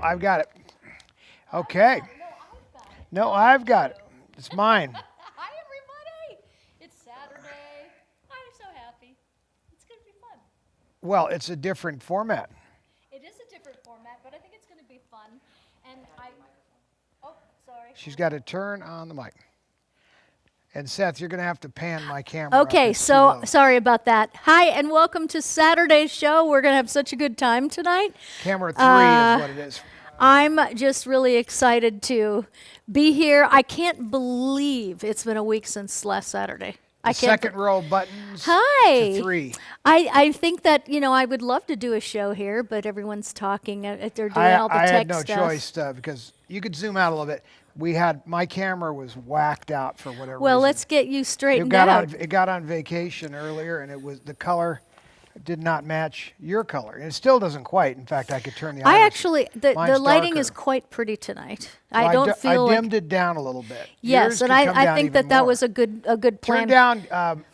I've got it. Okay. No, I've got it. It's mine. Hi, everybody. It's Saturday. I'm so happy. It's going to be fun. Well, it's a different format. It is a different format, but I think it's going to be fun. And oh, sorry. She's got to turn on the mic. And Seth, you're going to have to pan my camera. Okay, so sorry about that. Hi, and welcome to Saturday's show. We're going to have such a good time tonight. Camera 3 is what it is. I'm just really excited to be here. I can't believe it's been a week since last Saturday. Second row buttons. Hi. To 3. I think that, I would love to do a show here, but everyone's talking. They're doing all the tech stuff. I had no choice because you could zoom out a little bit. My camera was whacked out for whatever reason. Well, let's get you straightened out. It got on vacation earlier, and the color did not match your color. And it still doesn't quite. In fact, I could turn the the lighting is quite pretty tonight. Well, I dimmed it down a little bit. Yes, and I think that was a good plan. Turn down.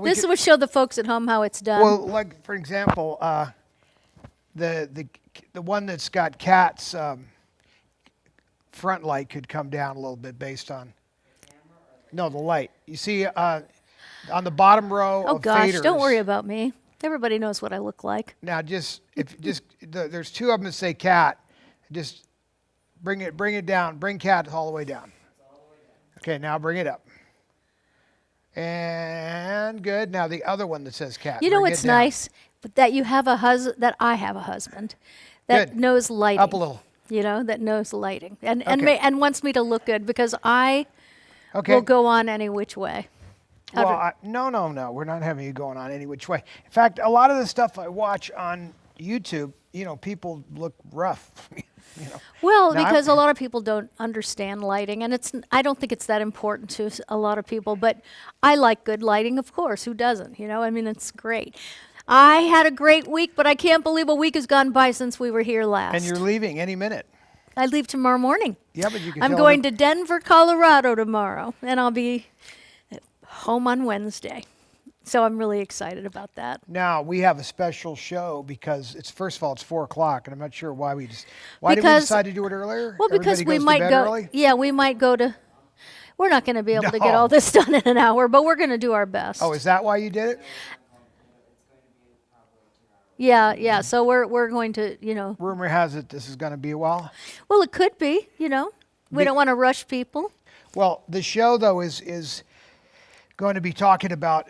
This would show the folks at home how it's done. Well, like for example, the one that's got Cat's front light could come down a little bit based on. No, the light. You see on the bottom row. Oh of gosh, faders, don't worry about me. Everybody knows what I look like. Now, there's two of them that say Cat. Just bring it down. Bring Cat all the way down. Okay, now bring it up. And good. Now the other one that says Cat. You know what's nice? That you have a husband. That I have a husband that knows lighting. Up a little. That knows lighting and wants me to look good because I will go on any which way. Well, no. We're not having you going on any which way. In fact, a lot of the stuff I watch on YouTube, people look rough. Well, because a lot of people don't understand lighting, and I don't think it's that important to a lot of people. But I like good lighting, of course. Who doesn't? It's great. I had a great week, but I can't believe a week has gone by since we were here last. And you're leaving any minute. I leave tomorrow morning. Yeah, but you can. I'm going to Denver, Colorado tomorrow, and I'll be home on Wednesday. So I'm really excited about that. Now, we have a special show because first of all, it's 4 o'clock, and I'm not sure why did we decide to do it earlier? Well, because we might go early? Yeah, we might go to, we're not going to be able to get all this done in an hour, but we're going to do our best. Oh, is that why you did it? Yeah, so we're going to, Rumor has it this is going to be a while. Well, it could be, We don't want to rush people. Well, the show, though, is going to be talking about,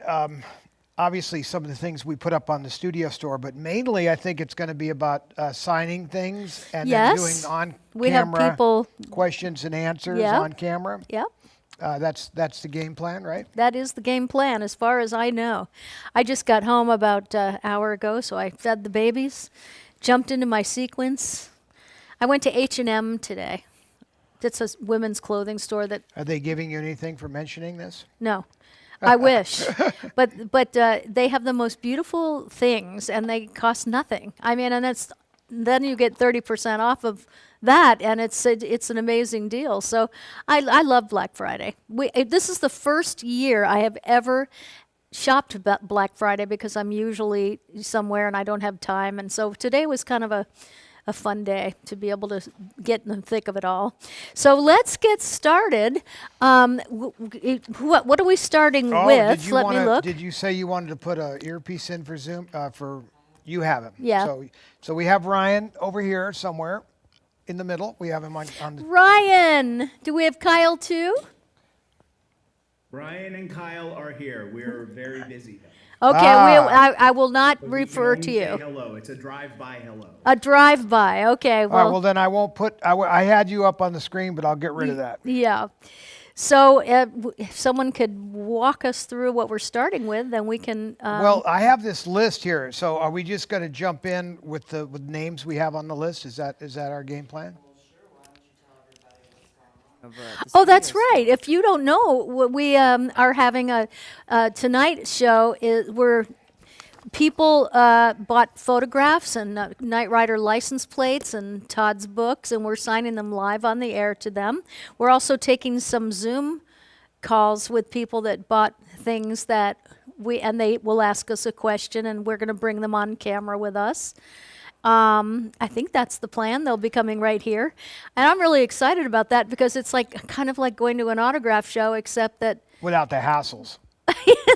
obviously, some of the things we put up on the studio store, but mainly I think it's going to be about signing things and then doing on-camera questions and answers on camera. Yep. That's the game plan, right? That is the game plan, as far as I know. I just got home about an hour ago, so I fed the babies, jumped into my sequence. I went to H&M today. It's a women's clothing store that. Are they giving you anything for mentioning this? No. I wish, but they have the most beautiful things, and they cost nothing. I mean, and then you get 30% off of that, and it's an amazing deal. So I love Black Friday. This is the first year I have ever shopped Black Friday because I'm usually somewhere and I don't have time, and so today was kind of a fun day to be able to get in the thick of it all. So let's get started. What are we starting with? Let me look. Did you say you wanted to put an earpiece in for Zoom? You have him. Yeah. So we have Ryan over here somewhere in the middle. We have him on the. Ryan, do we have Kyle too? Ryan and Kyle are here. We're very busy though. Okay, I will not refer to you. Say hello. It's a drive-by hello. A drive-by. Okay. Well, all right, well then I won't put. I had you up on the screen, but I'll get rid of that. Yeah. So if someone could walk us through what we're starting with, then we can. Well, I have this list here. So are we just going to jump in with names we have on the list? Is that our game plan? Oh, that's right. If you don't know, we are having a tonight show where people bought photographs and Knight Rider license plates and Todd's books, and we're signing them live on the air to them. We're also taking some Zoom calls with people that bought things that they will ask us a question, and we're going to bring them on camera with us. I think that's the plan. They'll be coming right here. And I'm really excited about that because it's like kind of like going to an autograph show, except that Without the hassles.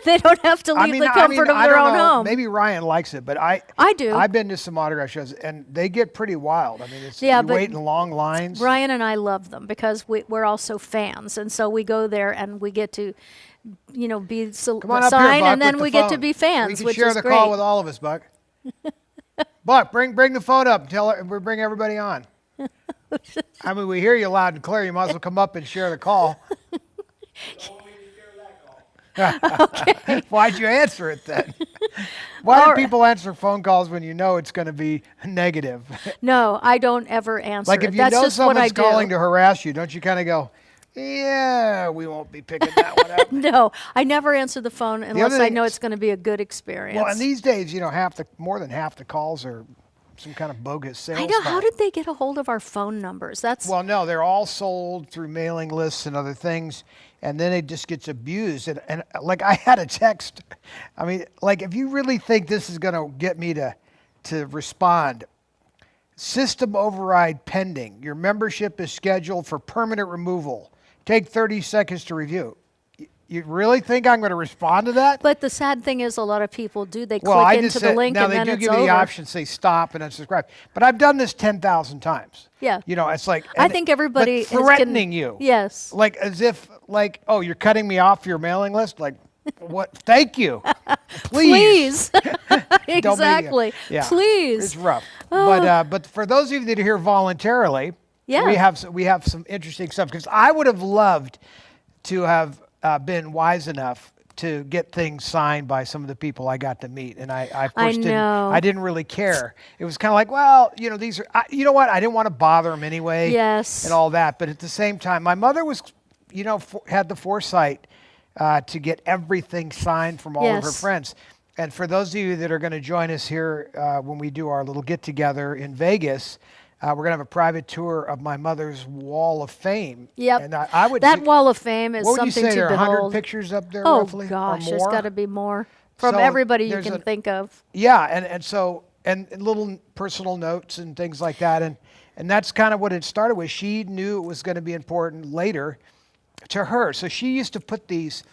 they don't have to leave the comfort of I their don't own know. home. Maybe Ryan likes it, but I do. I've been to some autograph shows, and they get pretty wild. I mean, it's Yeah, you but wait in long lines. Brian and I love them because we're also fans. And so we go there and we get to, be Come on up sign, here, Buck, and then with the we get to phone. be fans, We can which share is the great. call with all of us, Buck. Buck, bring the phone up. We bring everybody on. I mean, we hear you loud and clear. You might as well come up and share the call. Why'd you answer it then? Why do people answer phone calls when you know it's going to be negative? No, I don't ever answer. Like if it. you That's know just what I someone's do. calling to harass you, don't you kind of go, yeah, we won't be picking that one up? No, I never answer the phone unless I thing know is- it's going to be a good experience. Well, and these days, more than half the calls are some kind of bogus sales. I know. How call. did they get a hold of our phone numbers? That's Well, no, they're all sold through mailing lists and other things, and then it just gets abused. And like I had a text. I mean, like if you really think this is going to get me to respond, system override pending. Your membership is scheduled for permanent removal. Take 30 seconds to review. You really think I'm going to respond to that? But the sad thing is, a lot of people do. They Well, I click just into the said, link now and they then do it's give me over. the option to say stop and unsubscribe. But I've done this 10,000 times. Yeah. It's like I think everybody but threatening you. Yes. Like as if oh, you're cutting me off your mailing list. Like what? Thank you. Please. Please. Don't make it- Exactly. Yeah. Please. It's rough. But for those of you that are here voluntarily, Yeah. we have some interesting stuff because I would have loved to have been wise enough to get things signed by some of the people I got to meet, and I of course know. I didn't really care. It was kind of like, well, these are, you know what? I didn't want to bother them anyway. Yes. And all that, but at the same time, my mother was, had the foresight to get everything signed from all of her Yes. friends. And for those of you that are going to join us here when we do our little get together in Vegas, we're going to have a private tour of my mother's Wall of Fame. Yep. And I would That Wall of Fame is what would you something say, to there are 100 behold. pictures up there Oh roughly? gosh, or there's more? got to be more from So everybody you there's can think of. Yeah, and little personal notes and things like that. And that's kind of what it started with. She knew it was going to be important later to her. So she used to put these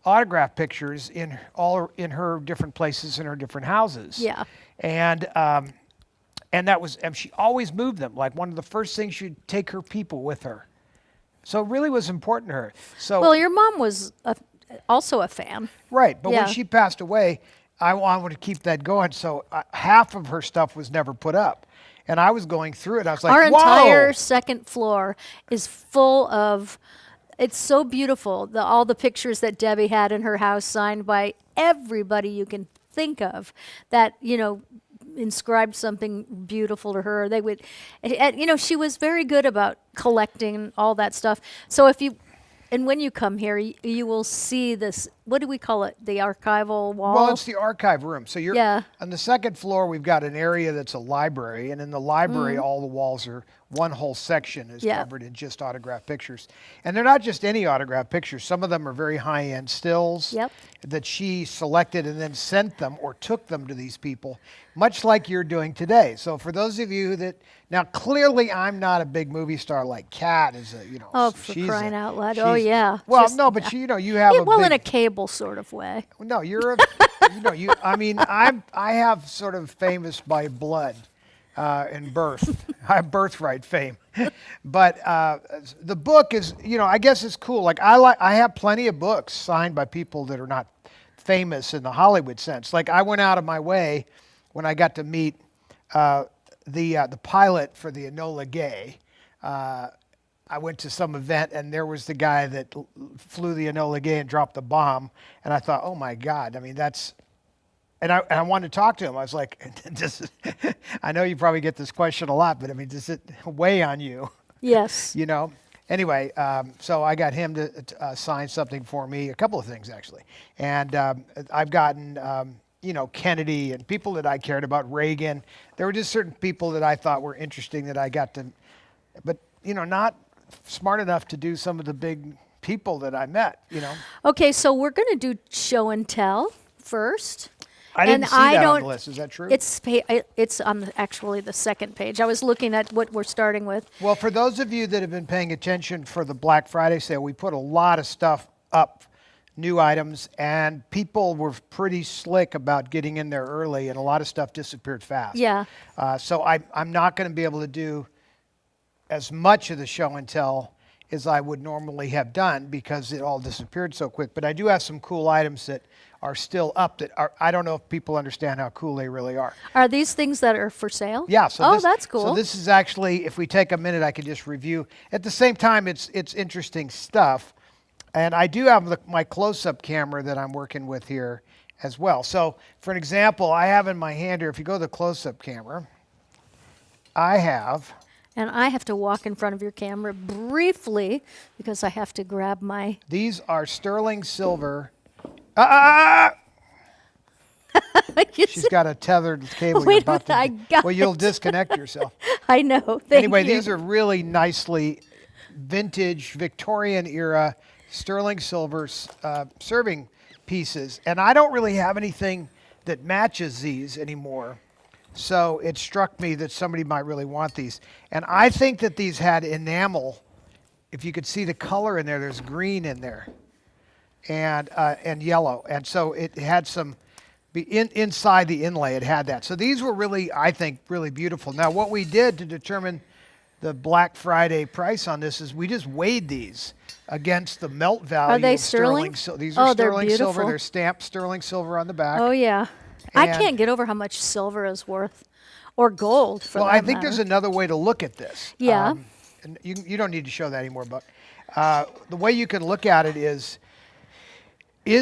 autograph pictures in her different places in her different houses. Yeah. And and she always moved them. Like one of the first things, she'd take her people with her. So it really was important to her. So Well, your mom was also a fan. right, but Yeah. when she passed away, I wanted to keep that going. So half of her stuff was never put up, and I was going through it. I was like, Our whoa! entire second floor is full of. It's so beautiful. All the pictures that Debbie had in her house, signed by everybody you can think of, that inscribed something beautiful to her. They would, and she was very good about collecting all that stuff. So when you come here, you will see this. What do we call it? The archival wall. Well, it's the archive room. So you're Yeah. on the second floor. We've got an area that's a library, and in the library, all the walls are one whole section is Yeah. covered in just autographed pictures, and they're not just any autographed pictures. Some of them are very high-end stills Yep. that she selected and then sent them or took them to these people, much like you're doing today. So for those of you that now clearly I'm not a big movie star like Kat is a Oh, for she's crying a- out loud. she's- Oh, yeah. Well, Just- no, but you have Yeah, a well, big, in a cable sort of way. no, you're a, I mean, I have sort of famous by blood and birth. I have birthright fame. But the book is, I guess it's cool. Like I have plenty of books signed by people that are not famous in the Hollywood sense. Like I went out of my way when I got to meet the pilot for the Enola Gay. I went to some event and there was the guy that flew the Enola Gay and dropped the bomb. And I thought, oh my God, I mean, and I wanted to talk to him. I was like, I know you probably get this question a lot, but I mean, does it weigh on you? Yes. Anyway, so I got him to sign something for me, a couple of things actually. And I've gotten, Kennedy and people that I cared about, Reagan. There were just certain people that I thought were interesting that I got to, but, not smart enough to do some of the big people that I met, Okay, so we're going to do show and tell first. I didn't And see I that on don't- the list. Is that true? It's on actually the second page. I was looking at what we're starting with. Well, for those of you that have been paying attention for the Black Friday sale, we put a lot of stuff up, new items, and people were pretty slick about getting in there early, and a lot of stuff disappeared fast. Yeah. So I'm not going to be able to do as much of the show and tell as I would normally have done because it all disappeared so quick. But I do have some cool items that are still up that are, I don't know if people understand how cool they really are. Are these things that are for sale? Yeah. So oh, this, that's cool. So this is actually, if we take a minute, I could just review. At the same time, it's interesting stuff. And I do have my close-up camera that I'm working with here as well. So for an example, I have in my hand here, if you go to the close-up camera, I have... And I have to walk in front of your camera briefly because I have to grab my... These are sterling silver. She's got a tethered cable. Wait a about minute, I got well, you'll it. disconnect yourself. I know. Thank Anyway, you. these are really nicely vintage Victorian era sterling silver serving pieces. And I don't really have anything that matches these anymore. So it struck me that somebody might really want these. And I think that these had enamel. If you could see the color in there, there's green in there and yellow. And so it had some, inside the inlay, it had that. So these were really, I think, really beautiful. Now, what we did to determine the Black Friday price on this is we just weighed these against the melt value Are they of sterling. These are Oh, they're sterling silver. beautiful. They're stamped sterling silver on the back. Oh, yeah. I And- can't get over how much silver is worth, or gold for Well, that I think there's matter. another way to look at this. Yeah. And you don't need to show that anymore, but the way you can look at it is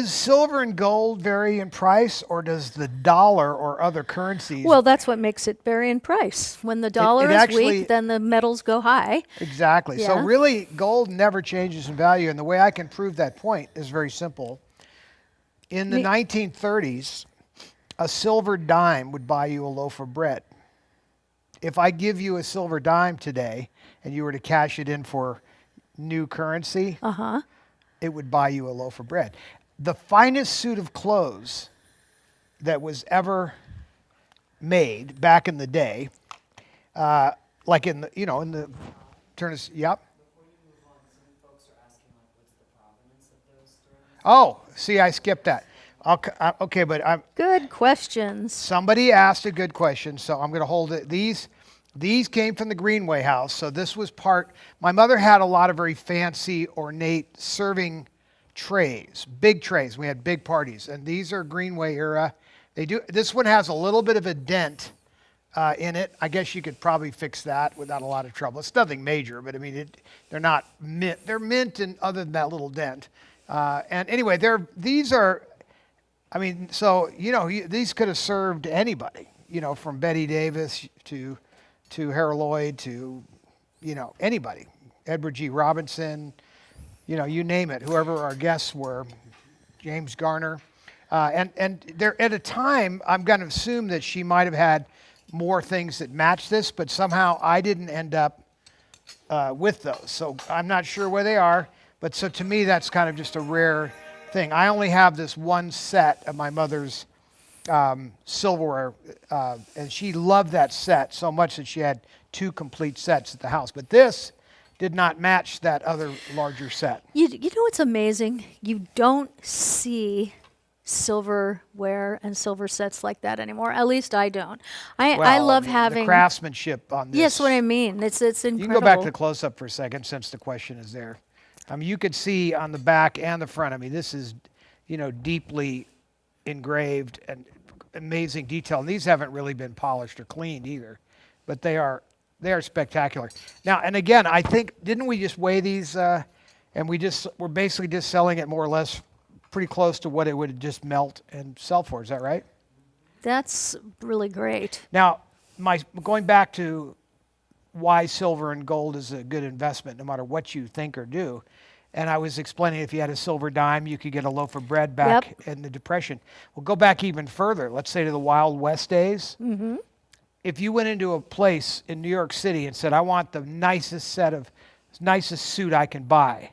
silver and gold vary in price, or does the dollar or other currencies? Well, that's what makes it vary in price. When the dollar is actually- weak, then the metals go high. Exactly. So Yeah. really, gold never changes in value, and the way I can prove that point is very simple. In the 1930s, a silver dime would buy you a loaf of bread. If I give you a silver dime today and you were to cash it in for new currency, it would buy you a loaf of bread. The finest suit of clothes that was ever made back in the day, like in the, in the turn of, yep. Before you move on, some folks are asking, like, what's the provenance of those sterling? Oh, see, I skipped that. Okay, but Good questions. somebody asked a good question, so I'm going to hold it. These came from the Greenway house, so this was part. My mother had a lot of very fancy, ornate serving trays, big trays. We had big parties, and these are Greenway era. This one has a little bit of a dent in it. I guess you could probably fix that without a lot of trouble. It's nothing major, but I mean, they're not mint. They're mint, and other than that little dent. And anyway, these are. I mean, so, these could have served anybody, from Betty Davis to Harold Lloyd to, anybody. Edward G. Robinson, you name it, whoever our guests were, James Garner. And there, at a time, I'm going to assume that she might have had more things that matched this, but somehow I didn't end up with those. So I'm not sure where they are, but so to me, that's kind of just a rare thing. I only have this one set of my mother's silverware, and she loved that set so much that she had 2 complete sets at the house. But this did not match that other larger set. You know what's amazing? You don't see silverware and silver sets like that anymore. At least I don't. I Well, love mean, having... the craftsmanship on this. Yes, what I mean. It's incredible. You can go back to the close-up for a second since the question is there. I mean, you could see on the back and the front. I mean, this is, deeply engraved and amazing detail. And these haven't really been polished or cleaned either, but they are spectacular. Now, and again, I think, didn't we just weigh these, and we're basically just selling it more or less pretty close to what it would just melt and sell for. Is that right? That's really great. Now, going back to why silver and gold is a good investment, no matter what you think or do. And I was explaining if you had a silver dime, you could get a loaf of bread back in the Depression. Well, go back even further. Let's say to the Wild West days. Mm-hmm. If you went into a place in New York City and said, I want the nicest suit I can buy,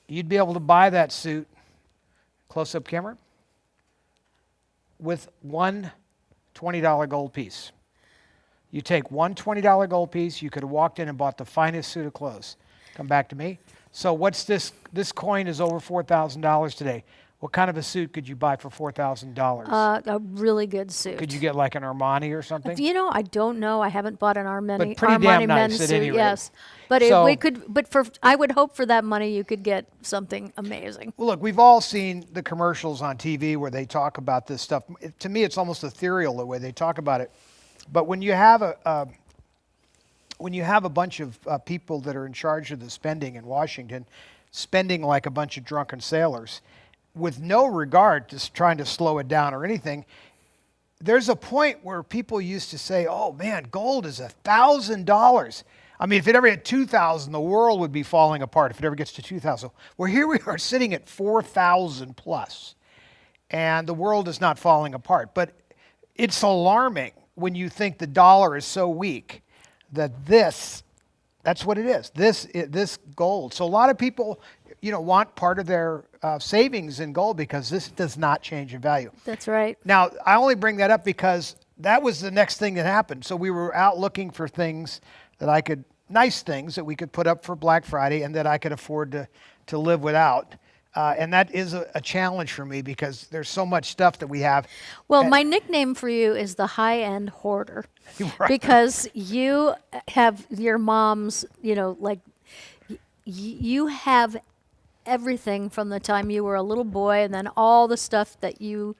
you'd be able to buy that suit. Close-up camera. with one $20 gold piece. You take one $20 gold piece, you could have walked in and bought the finest suit of clothes. Come back to me. So what's this? This coin is over $4,000 today. What kind of a suit could you buy for $4,000? A really good suit. Could you get like an Armani or something? You know, I don't know. I haven't bought an But pretty Armani damn nice men's at suit. any rate. Yes, but So- we could. But I would hope for that money you could get something amazing. Well, look, we've all seen the commercials on TV where they talk about this stuff. To me, it's almost ethereal the way they talk about it. But when you have a bunch of people that are in charge of the spending in Washington, spending like a bunch of drunken sailors, with no regard to trying to slow it down or anything, there's a point where people used to say, "Oh man, gold is $1,000." I mean, if it ever hit 2,000, the world would be falling apart. If it ever gets to 2,000, well, here we are sitting at 4,000 plus, and the world is not falling apart. But it's alarming when you think the dollar is so weak that that's what it is. This gold. So a lot of people, want part of their savings in gold because this does not change in value. That's right. Now, I only bring that up because that was the next thing that happened. So we were out looking for things that nice things that we could put up for Black Friday and that I could afford to live without. And that is a challenge for me because there's so much stuff that we have. Well, my nickname for you is the high-end hoarder, Right. because you have your mom's. You have everything from the time you were a little boy, and then all the stuff that you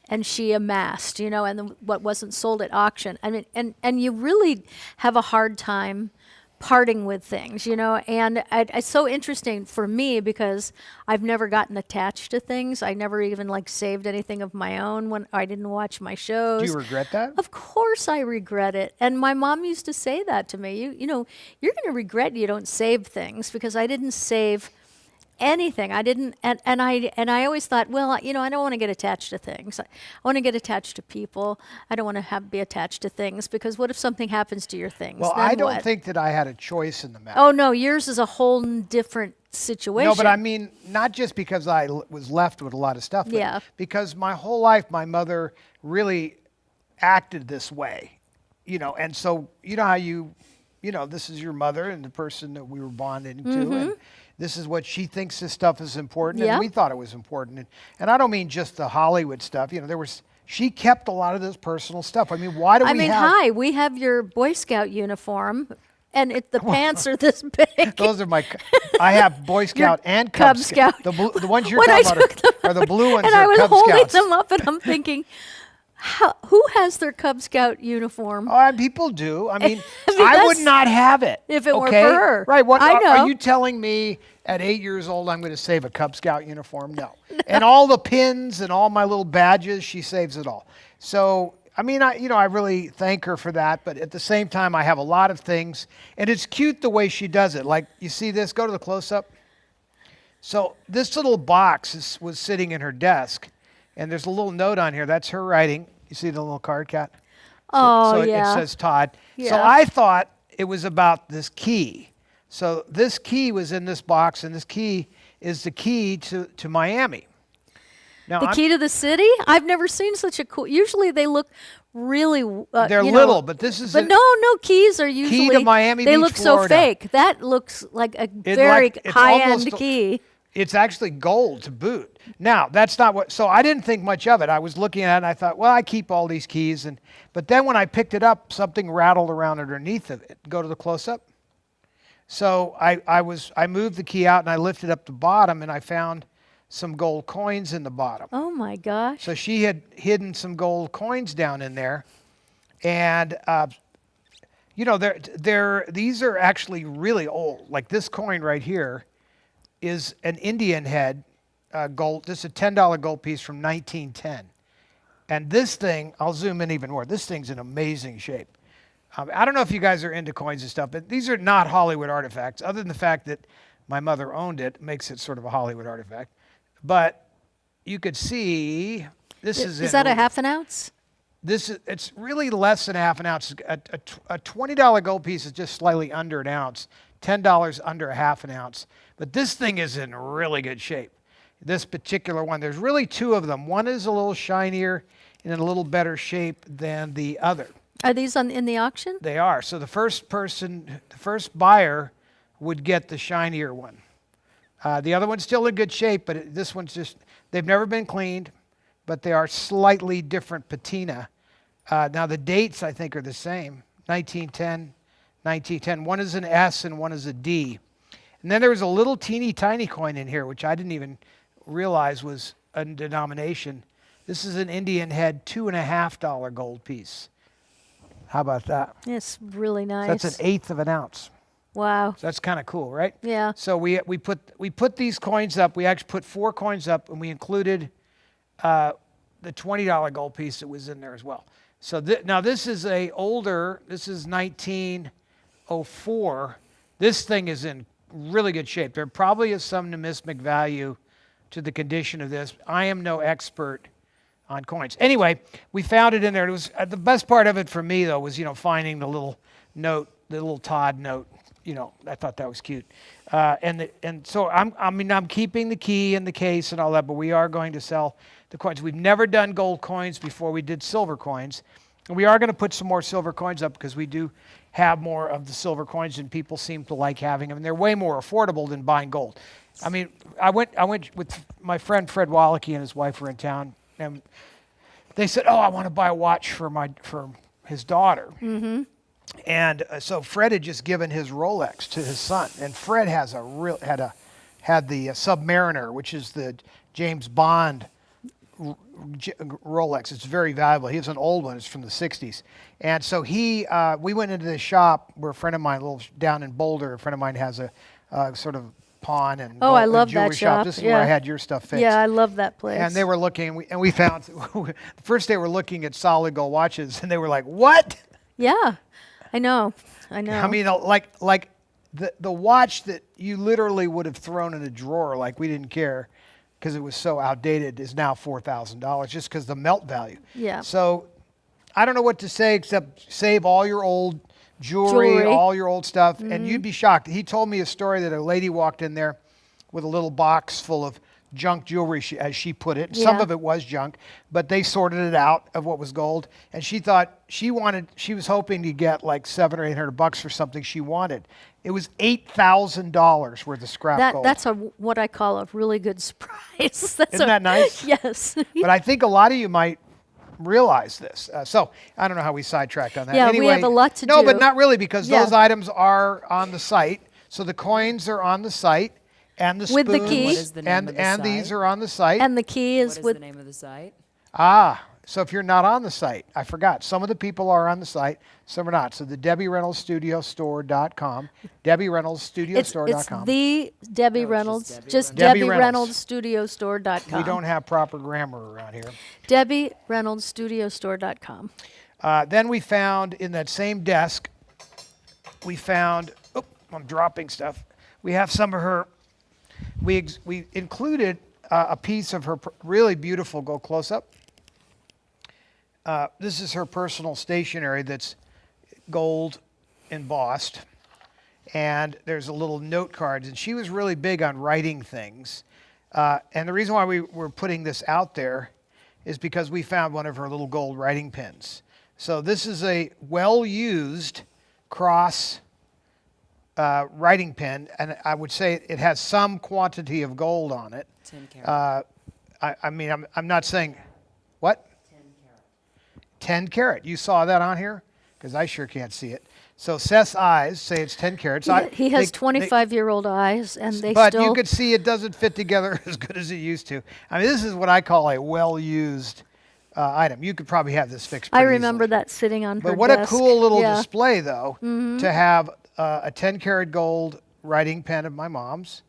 and she amassed, and what wasn't sold at auction. I mean, and you really have a hard time parting with things, and it's so interesting for me because I've never gotten attached to things. I never even saved anything of my own when I didn't watch my shows. Do you regret that? Of course I regret it. And my mom used to say that to me. You're going to regret you don't save things, because I didn't save anything. I didn't, and I always thought, well, I don't want to get attached to things. I want to get attached to people. I don't want to be attached to things, because what if something happens to your things? Well, Then I don't what? think that I had a choice in the matter. Oh no, yours is a whole different situation. No, but I mean, not just because I was left with a lot of stuff, but Yeah. because my whole life my mother really acted this way, and so how this is your mother and the person that we were bonded to, and this is what she thinks this stuff is important, Yeah. and we thought it was important. And I don't mean just the Hollywood stuff. She kept a lot of this personal stuff. I mean, why do we have... we have your Boy Scout uniform, and the pants are this big. Those are I have Boy Scout and Cub Cub Scout. The wones you're When I talking about took are the blue ones and are I was Cub holding Scouts. them up, and I'm thinking, who has their Cub Scout uniform? People do. I mean, I mean, I would that's- not have it. if it were okay? for her. Right. What I know. Are you telling me at 8 years old I'm going to save a Cub Scout uniform? No. And all the pins and all my little badges, she saves it all. So, I mean, I really thank her for that. But at the same time, I have a lot of things. And it's cute the way she does it. Like, you see this? Go to the close-up. So this little box was sitting in her desk. And there's a little note on here. That's her writing. You see the little card, Kat? So yeah. it says Todd. So Yeah. I thought it was about this key. So this key was in this box, and this key is the key to Miami. Now, The key to the city? I've never seen such a cool. Usually they look really. they're little, but this is But no keys are usually. to Miami They Beach, look so Florida. fake. That looks like a It very it's high-end almost- key. It's actually gold to boot. Now, that's not what, so I didn't think much of it. I was looking at it and I thought, well, I keep all these keys. But then when I picked it up, something rattled around underneath of it. Go to the close-up. So I moved the key out and I lifted up the bottom and I found some gold coins in the bottom. Oh my gosh. So she had hidden some gold coins down in there. And, these are actually really old. Like this coin right here is an Indian head gold. This is a $10 gold piece from 1910. And this thing, I'll zoom in even more. This thing's in amazing shape. I don't know if you guys are into coins and stuff, but these are not Hollywood artifacts, other than the fact that my mother owned it, makes it sort of a Hollywood artifact. But you could see this is Is that a half an ounce? It's really less than half an ounce. A $20 gold piece is just slightly under an ounce. $10 under a half an ounce. But this thing is in really good shape. This particular one, there's really two of them. One is a little shinier and in a little better shape than the other. Are these in the auction? They are. So the first buyer would get the shinier one. The other one's still in good shape, but this one's just, they've never been cleaned, but they are slightly different patina. Now the dates, I think, are the same, 1910, 1910. One is an S and one is a D. And then there was a little teeny tiny coin in here, which I didn't even realize was a denomination. This is an Indian head $2.50 gold piece. How about that? It's really nice. That's 1/8 of an ounce. Wow. So that's kind of cool, right? Yeah. So we put these coins up. We actually put 4 coins up, and we included the $20 gold piece that was in there as well. So now this is this is 1904. This thing is in really good shape. There probably is some numismatic value to the condition of this. I am no expert on coins. Anyway, we found it in there. It was the best part of it for me, though, was finding the little note, the little Todd note. I thought that was cute. And so I'm keeping the key and the case and all that, but we are going to sell the coins. We've never done gold coins before. We did silver coins. And we are going to put some more silver coins up because we do have more of the silver coins and people seem to like having them. And they're way more affordable than buying gold. I mean, I went with my friend Fred Wallachy and his wife were in town, and they said, "Oh, I want to buy a watch for his daughter." Mm-hmm. And so Fred had just given his Rolex to his son, and Fred has had the Submariner, which is the James Bond Rolex. It's very valuable. He has an old one. It's from the 60s. And so we went into the shop where a friend of mine, down in Boulder, a friend of mine has a sort of pawn and I love jewelry that shop. This is Yeah. where I had your stuff fixed. Yeah, I love that place. And they were looking, and we found, first they were looking at solid gold watches, and they were like, "What?" Yeah, I know. I mean, like the watch that you literally would have thrown in a drawer, like we didn't care, because it was so outdated, is now $4,000 just because the melt value. Yeah. So I don't know what to say except save all your old jewelry, all your old stuff, and you'd be shocked. He told me a story that a lady walked in there with a little box full of junk jewelry, as she put it. Some Yeah. of it was junk, but they sorted it out of what was gold. And she thought she was hoping to get like $700 or $800 for something she wanted. It was $8,000 worth of scrap gold. That's what I call a really good surprise. Isn't that nice? Yes. But I think a lot of you might realize this. So I don't know how we sidetracked on that. Yeah, anyway, we have a lot to no, do. but not really, because Yeah. those items are on the site. So the coins are on the site, and the With the spoons, key. What is the name of the and these site? are on the site. And the key What is is with the name of the site? So if you're not on the site, I forgot. Some of the people are on the site, some are not. So the DebbieReynoldsStudioStore.com, it's DebbieReynoldsStudioStore.com. the Debbie No, it's Reynolds, just just Debbie Debbie Reynolds. ReynoldsStudioStore.com. We don't have proper grammar around here. Debbie ReynoldsStudioStore.com. Then we found in that same desk, I'm dropping stuff. We have some of her, we included a piece of her really beautiful, go close up. This is her personal stationery that's gold embossed. And there's a little note cards. And she was really big on writing things. And the reason why we were putting this out there is because we found one of her little gold writing pens. So this is a well-used cross writing pen, and I would say it has some quantity of gold on it. 10 karat. I'm not saying, what? 10 karat. 10 karat. You saw that on here? Because I sure can't see it. So Seth's eyes say it's 10 carats. He has 25-year-old eyes, and they but still... you could see it doesn't fit together as good as it used to. I mean, this is what I call a well-used item. You could probably have this fixed I pretty remember easily. that sitting on her But what desk. a cool little Yeah. display, though, to have a 10 karat gold writing pen of my mom's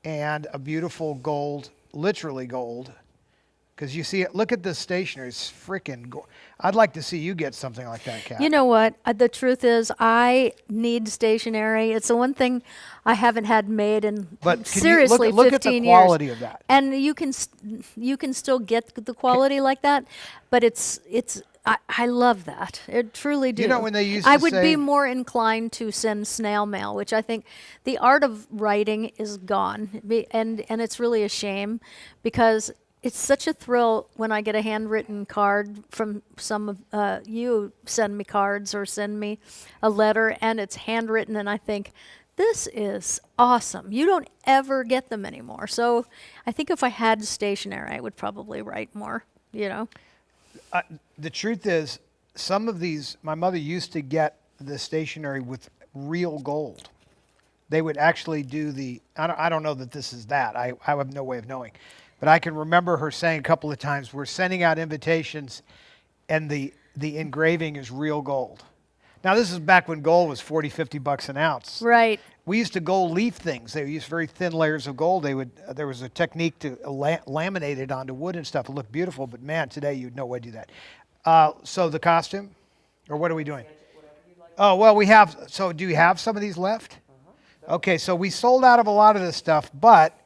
and a beautiful gold, literally gold, because you see it. Look at this stationery. It's freaking gold. I'd like to see you get something like that, Kat. You know what? The truth is, I need stationery. It's the one thing I haven't had made in But can seriously you look at 15 the years. quality of that. And you can still get the quality like that, but it's I love that. It truly do. You know, when they used I to would say- be more inclined to send snail mail, which I think the art of writing is gone. And it's really a shame because it's such a thrill when I get a handwritten card from some of you send me cards or send me a letter and it's handwritten and I think, this is awesome. You don't ever get them anymore. So I think if I had stationery, I would probably write more, you know? The truth is, some of these, my mother used to get the stationery with real gold. They would actually do I don't know that this is that. I have no way of knowing. But I can remember her saying a couple of times, we're sending out invitations and the engraving is real gold. Now, this is back when gold was 40, 50 bucks an ounce. Right. We used to gold leaf things. They used very thin layers of gold. There was a technique to laminate it onto wood and stuff. It looked beautiful, but man, today you'd no way to do that. So the costume, or what are we doing? Oh, well, we have, so do you have some of these left? Okay, so we sold out of a lot of this stuff, but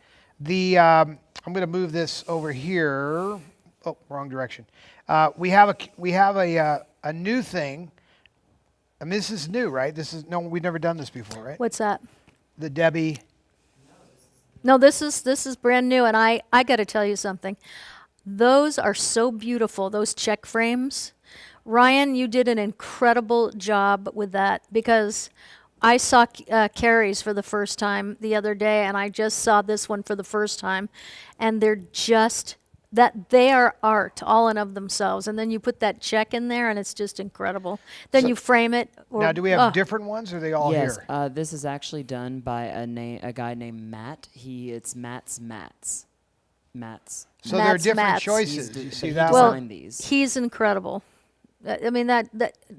I'm going to move this over here. Oh, wrong direction. We have a new thing. I mean, this is new, right? We've never done this before, right? What's that? The Debbie. No, this is brand new, and I got to tell you something. Those are so beautiful. Those check frames, Ryan, you did an incredible job with that because I saw Carrie's for the first time the other day, and I just saw this one for the first time, and they're just they are art all in of themselves. And then you put that check in there, and it's just incredible. Then you frame it. Now, do we have different ones, or are they all Yes, here? this is actually done by a guy named Matt. It's Matt's. So there are Matt's different Mats. choices. He's You the- see he that designed one? these. He's incredible. I mean, that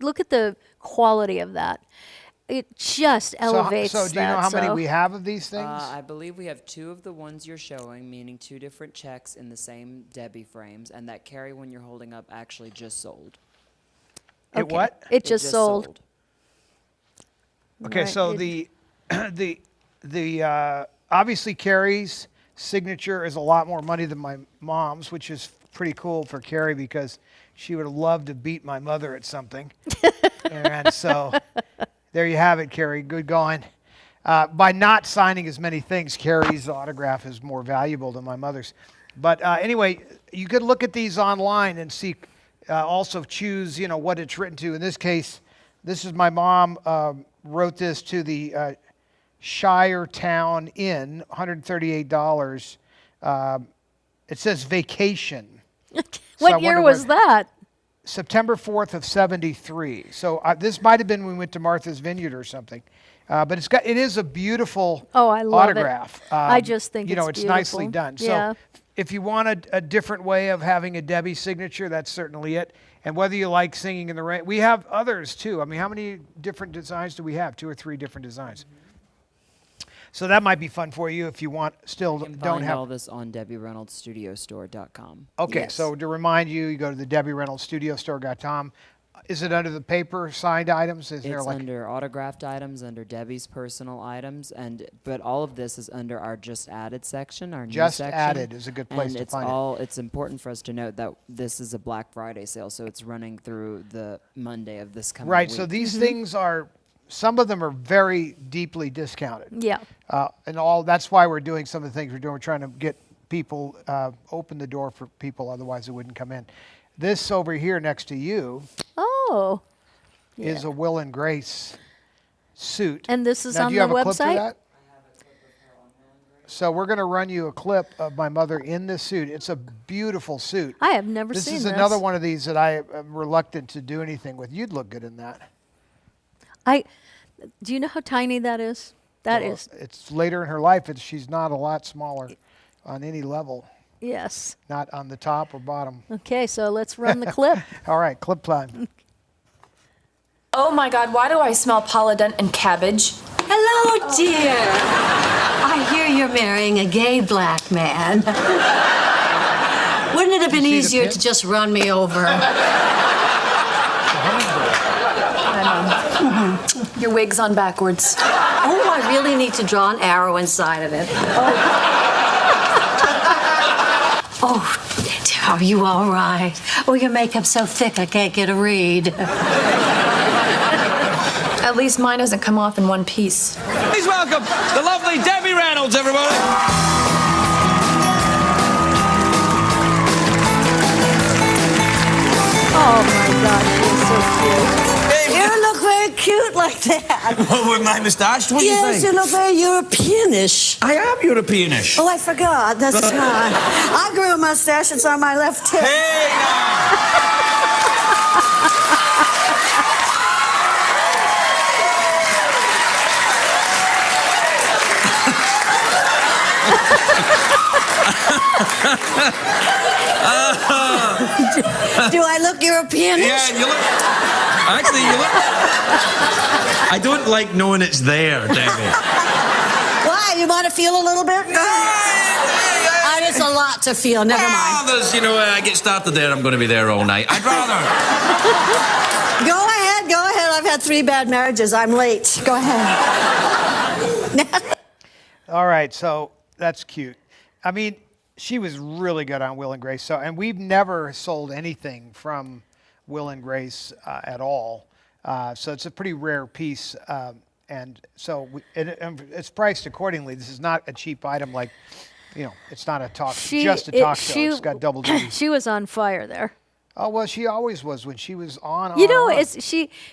look at the quality of that. It just elevates So do you know that, how many so- we have of these things? I believe we have 2 of the ones you're showing, meaning 2 different checks in the same Debbie frames, and that Carrie one you're holding up actually just sold. It what? It just sold. Okay, Right, so it- the obviously Carrie's signature is a lot more money than my mom's, which is pretty cool for Carrie because she would have loved to beat my mother at something. And so there you have it, Carrie. Good going. By not signing as many things, Carrie's autograph is more valuable than my mother's. But anyway, you could look at these online and see, also choose, what it's written to. In this case, this is my mom wrote this to the Shire Town Inn, $138. It says vacation. So I What year wonder was that? September 4th of 73. So this might have been when we went to Martha's Vineyard or something. But it is a beautiful Oh, I love it. autograph. I just think it's it's nicely beautiful. done. Yeah. So if you want a different way of having a Debbie signature, that's certainly it. And whether you like Singing in the Rain, we have others too. I mean, how many different designs do we have? 2 or 3 different designs. So that might be fun for you if you You can don't find have. all this on DebbieReynoldsStudioStore.com. Okay, Yes. so to remind you, you go to the DebbieReynoldsStudioStore.com. Is it under the paper signed items? Is there It's like under autographed items, under Debbie's personal items, but all of this is under our just added section, our Just new section. Added is a good place and to it's find it. It's important for us to note that this is a Black Friday sale, so it's running through the Monday of this coming right? week. So these things are, some of them are very deeply discounted. Yeah. And that's why we're doing some of the things we're doing. We're trying to get people, open the door for people, otherwise they wouldn't come in. This over here next to you Oh. is a Will and Grace suit. And this is Now, on do you the have a clip for website? that? So we're going to run you a clip of my mother in this suit. It's a beautiful suit. I have never This seen is this. another one of these that I am reluctant to do anything with. You'd look good in that. Do you know how tiny that is? That Well, is, It's later in her life. She's not a lot smaller on any level, yes. not on the top or bottom. Okay, so let's run the clip. All right, clip time. Oh my God, why do I smell polydent and cabbage? Hello, dear. I hear you're marrying a gay black man. Wouldn't it have been see the easier pit? to just run me over? Your wig's on backwards. Oh, I really need to draw an arrow inside of it. Oh, Are you all right? Oh, your makeup's so thick I can't get a read. At least mine doesn't come off in one piece. Please welcome the lovely Debbie Reynolds, everybody. Oh my God, she is so cute. You look very cute like that. Well, with my moustache, what do you Yes, think? you look very Europeanish. I am Europeanish. Oh, I forgot. That's right. I grew a mustache. It's on my left hip. Hey, now. Do I look Europeanish? Yeah, you look. Actually, you look. I don't like knowing it's there, Debbie. Why? You want to feel a little bit? It's a lot to feel. Never mind. There's, I get started there, I'm going to be there all night. I'd rather. Go ahead. Go ahead. I've had 3 bad marriages. I'm late. Go ahead. All right, so that's cute. I mean, she was really good on Will and Grace. So, and we've never sold anything from Will and Grace at all. So it's a pretty rare piece, and so it's priced accordingly. This is not a cheap item, like, it's not a talk, just a talk show. It's got double duty. She was on fire there. Oh well, she always was when she was on.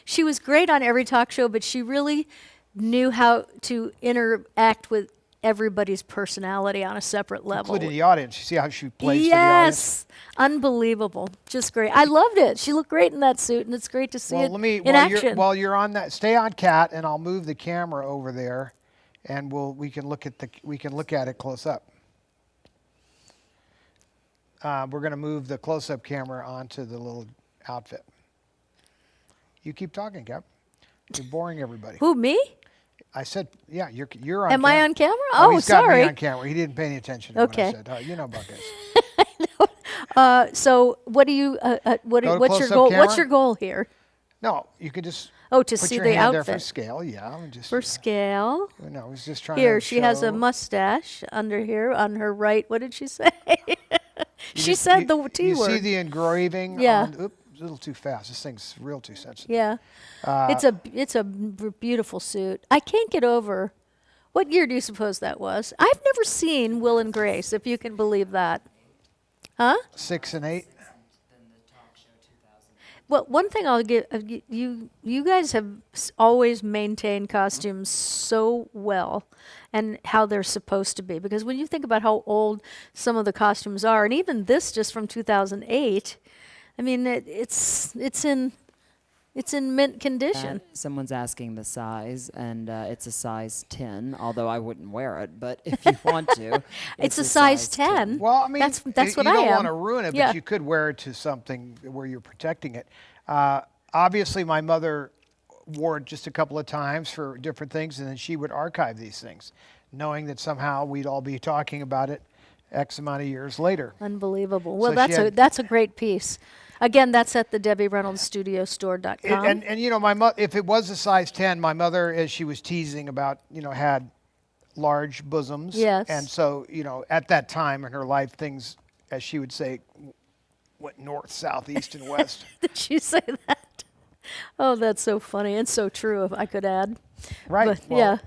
She was great on every talk show, but she really knew how to interact with everybody's personality on a separate level. Including the audience. You see how she plays to the audience? Yes, unbelievable, just great. I loved it. She looked great in that suit, and it's great to see it in action. While you're on that, stay on Cat, and I'll move the camera over there, and we can look at it close up. We're going to move the close-up camera onto the little outfit. You keep talking, Cap. You're boring everybody. Who, me? I said, yeah, you're on Am camera. I on camera? Oh, Oh, he's got sorry. me on camera. He didn't pay any attention to Okay. what I said. You know about this. So what do you? Go to What's your close-up goal? camera? What's your goal here? No, you could just To put see your the hand there for outfit. scale. Yeah, and just For scale. No, I was just trying Here, to she has a show- mustache under here on her right. What did she say? You She just- said you- the T You word. see the engraving? Yeah. Oops, a little too fast. This thing's real too sensitive. Yeah, it's a beautiful suit. I can't get over. What year do you suppose that was? I've never seen Will and Grace, if you can believe that. Huh? 6 and 8. Well, one thing I'll give you guys have always maintained costumes so well, and how they're supposed to be. Because when you think about how old some of the costumes are, and even this just from 2008, I mean it's in mint condition. Someone's asking the size, and it's a size 10, although I wouldn't wear it, but if you want to. It's a size 10. Well, I mean, that's what you I don't am. want to ruin it, Yeah. but you could wear it to something where you're protecting it. Obviously, my mother wore it just a couple of times for different things, and then she would archive these things, knowing that somehow we'd all be talking about it X amount of years later. Unbelievable. Well, So she that's a great piece. Again, that's at the DebbieReynoldsStudioStore.com. And if it was a size 10, my mother, as she was teasing about, had large bosoms. Yes. And so, at that time in her life, things, as she would say, went north, south, east, and west. Did she say that? Oh, that's so funny and so true, if I could add. Right. But, well, yeah.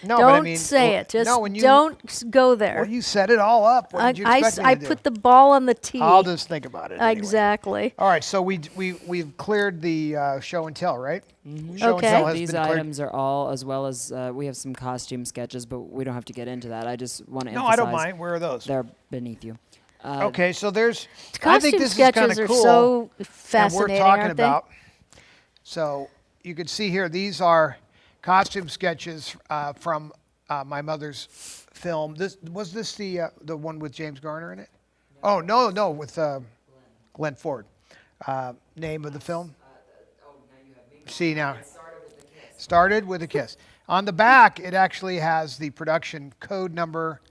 No, Don't but I mean, say it. Just no, when you, don't go there. Well, you set it all up. What did you expect me I to do? put the ball on the tee. I'll just think about it. Anyway. Exactly. All right, so we've cleared the show and tell, right? Mm-hmm. Show Okay. and tell has These been cleared. items are all, as well as we have some costume sketches, but we don't have to get into that. I just want to No, emphasize. I don't mind. Where are those? They're beneath you. Okay, so there's. Costume I think this is kind sketches of are cool. so and fascinating, we're talking aren't they? about. So you can see here, these are costume sketches from my mother's film. Was this the one with James Garner in it? Oh no, with Glenn Ford. Name of the film? See now. Started with a kiss. On the back, it actually has the production code number.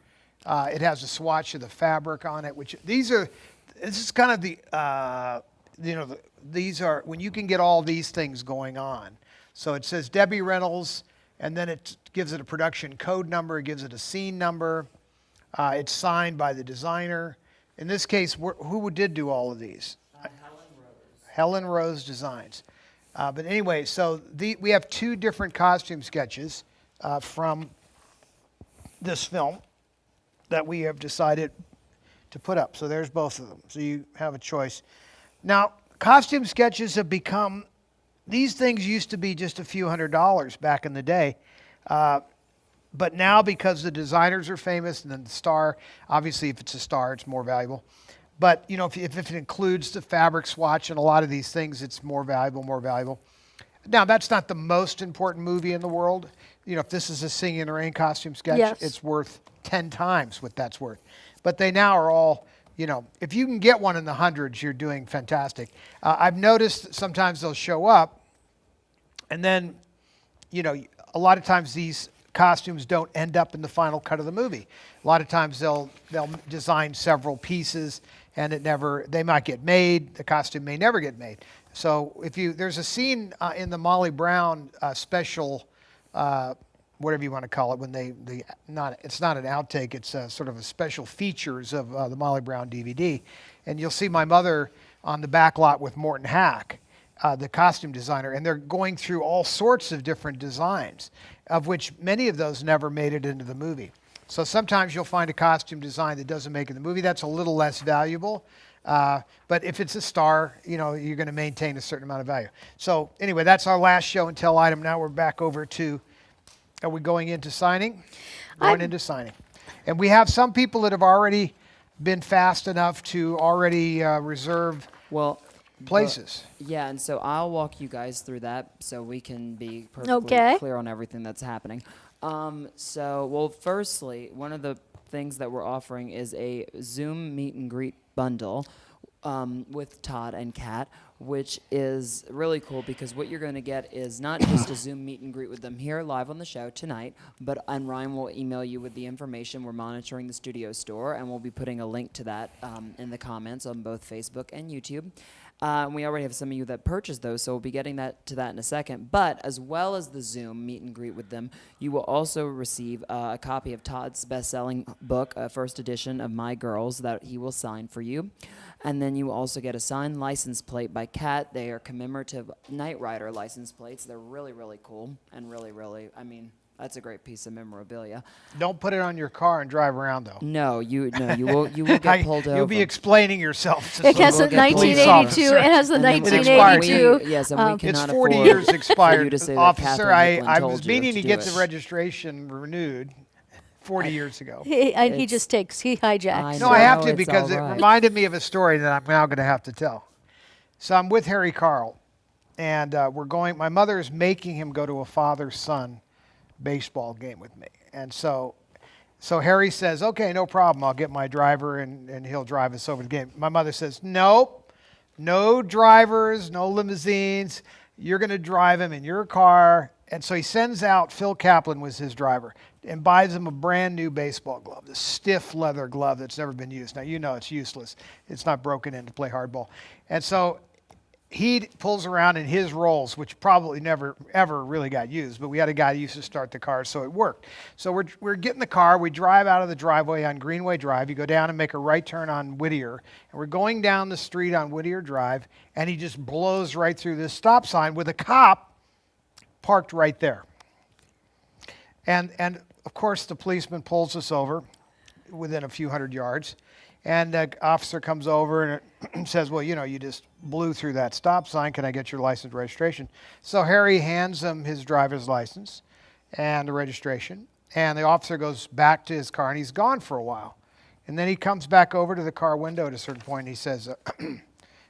It has a swatch of the fabric on it, this is kind of these are, when you can get all these things going on. So it says Debbie Reynolds, and then it gives it a production code number, it gives it a scene number. It's signed by the designer, In this case, who did do all of these? Helen Rose Designs. But anyway, so we have 2 different costume sketches from this film that we have decided to put up. So there's both of them. So you have a choice. Now, costume sketches have become, these things used to be just a few $100s back in the day. But now, because the designers are famous and then the star, obviously if it's a star, it's more valuable. But, you know, if it includes the fabric swatch and a lot of these things, it's more valuable, more valuable. Now, that's not the most important movie in the world. You know, if this is a Singing in the Rain costume sketch, Yes. it's worth 10 times what that's worth. But they now are all, you know, if you can get one in the hundreds, you're doing fantastic. I've noticed that sometimes they'll show up, and then, you know, a lot of times these costumes don't end up in the final cut of the movie. A lot of times they'll design several pieces, and they might get made. The costume may never get made. So there's a scene in the Molly Brown special, whatever you want to call it, when it's not an outtake, it's sort of a special features of the Molly Brown DVD, and you'll see my mother on the back lot with Morton Hack, the costume designer, and they're going through all sorts of different designs, of which many of those never made it into the movie. So sometimes you'll find a costume design that doesn't make it in the movie. That's a little less valuable. But if it's a star, you know, you're going to maintain a certain amount of value. So anyway, that's our last show and tell item. Now we're back over to, are we going into signing? Going into signing. And we have some people that have already been fast enough to already reserve places. Yeah, and so I'll walk you guys through that so we can be perfectly Okay. clear on everything that's happening. Firstly, one of the things that we're offering is a Zoom meet and greet bundle with Todd and Kat, which is really cool because what you're going to get is not just a Zoom meet and greet with them here live on the show tonight, and Ryan will email you with the information. We're monitoring the studio store, and we'll be putting a link to that in the comments on both Facebook and YouTube. We already have some of you that purchased those, so we'll be getting to that in a second. But as well as the Zoom meet and greet with them, you will also receive a copy of Todd's best-selling book, first edition of My Girls, that he will sign for you. And then you will also get a signed license plate by Kat. They are commemorative Knight Rider license plates. They're really, really cool and really, really, I mean, that's a great piece of memorabilia. Don't put it on your car and drive around, though. No, you will get pulled over. You'll be explaining yourself to It has some the police 1982. officer. It has the And then we- 1982. Yes, and we It's cannot 40 afford years for expired. you to say that Officer, Catherine I Hickland was told you meaning to do get it. the registration renewed 40 years ago. He It's- just he hijacks. I No, I have know, to it's because it all right. reminded me of a story that I'm now going to have to tell. So I'm with Harry Carl, and my mother is making him go to a father-son baseball game with me. And so Harry says, okay, no problem. I'll get my driver and he'll drive us over the game. My mother says, nope, no drivers, no limousines. You're going to drive him in your car. And so he sends out, Phil Kaplan was his driver, and buys him a brand new baseball glove, this stiff leather glove that's never been used. Now, you know it's useless. It's not broken in to play hardball. And so he pulls around in his Rolls, which probably never, ever really got used, but we had a guy who used to start the car, so it worked. So we're getting the car. We drive out of the driveway on Greenway Drive. You go down and make a right turn on Whittier, and we're going down the street on Whittier Drive, and he just blows right through this stop sign with a cop parked right there. And of course, the policeman pulls us over within a few hundred yards. And the officer comes over and says, well, you know, you just blew through that stop sign. Can I get your license and registration? So Harry hands him his driver's license and the registration. And the officer goes back to his car, and he's gone for a while. And then he comes back over to the car window at a certain point, and he says,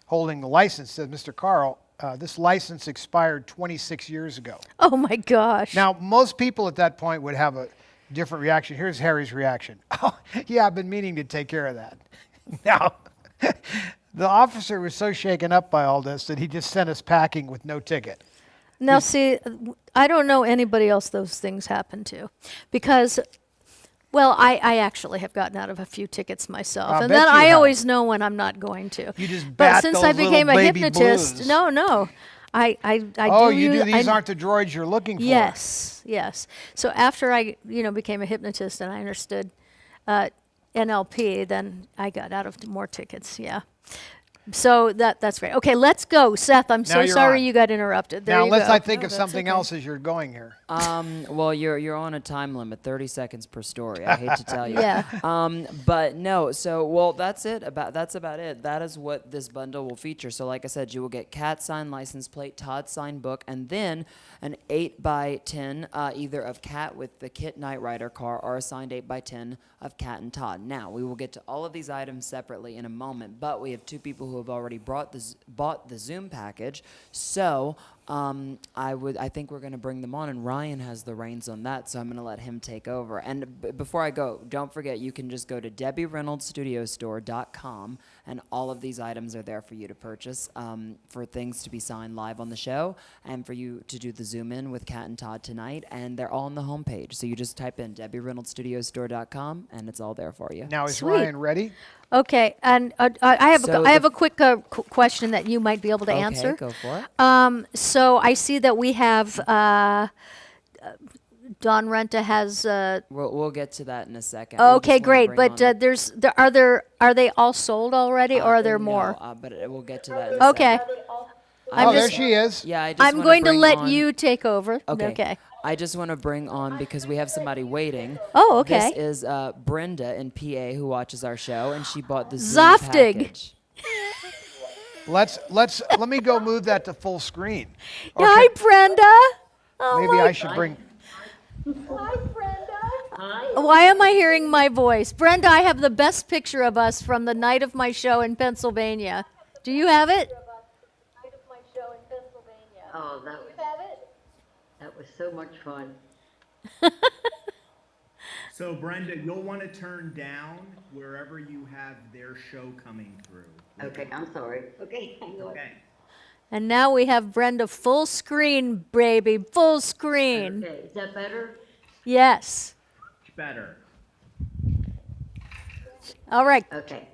holding the license, says, Mr. Carl, this license expired 26 years ago. Oh my gosh. Now, most people at that point would have a different reaction. Here's Harry's reaction. Oh, yeah, I've been meaning to take care of that. Now, the officer was so shaken up by all this that he just sent us packing with no ticket. Now, see, I don't know anybody else those things happen to, because, well, I actually have gotten out of a few tickets myself, I'll and bet then you I have. always know when I'm not going to. You just But bat since those I became little a baby hypnotist, blues. no, I Oh, do you do. use- These I- aren't the droids you're looking for. Yes. So after I, became a hypnotist and I understood, NLP, then I got out of more tickets. Yeah. So that's great. Okay, let's go, Seth. I'm so you're sorry on. you got interrupted. There Now you let's go. I think No, of that's something okay. else as you're going here. Well, you're on a time limit, 30 seconds per story. I hate to tell you. Yeah. But no. So well, that's about it. That is what this bundle will feature. So like I said, you will get Cat signed license plate, Todd signed book, and then an 8x10 either of Cat with the Kit Knight Rider car or a signed 8x10 of Cat and Todd. Now we will get to all of these items separately in a moment, but we have two people who have already bought the Zoom package. So I think we're going to bring them on, and Ryan has the reins on that, so I'm going to let him take over. And before I go, don't forget, you can just go to DebbieReynoldsStudioStore.com, and all of these items are there for you to purchase for things to be signed live on the show, and for you to do the Zoom in with Kat and Todd tonight, and they're all on the homepage. So you just type in DebbieReynoldsStudioStore.com, and it's all there for you. Now is Sweet. Ryan ready? Okay, and I have So I have a quick question that you might be able to Okay, answer. go for it. So I see that we have Don Renta has. We'll get to that in a second. We just Okay, wanna great. bring But on- are they all sold already, or are there no, more? but we'll get to that in a Okay. second. I'm Oh, there just- she is. Yeah, I just I'm wanna going to bring let on- you take over. Okay. I just want to bring on, because we have somebody waiting. Oh, okay. This is Brenda in PA who watches our show, and she bought the Zoom Zoftig. package. Let me go move that to full screen. Yeah, hi, Brenda. Oh Maybe my I should bring. Why am I hearing my voice? Brenda, I have the best picture of us from the night of my show in Pennsylvania. Do you have it? Oh, that was so much fun. So Brenda, you'll want to turn down wherever you have their show coming through. Okay, I'm sorry. Okay, hang on. Okay. And now we have Brenda full screen, baby, full screen. Okay, is that better? Yes. Better. All right. Okay.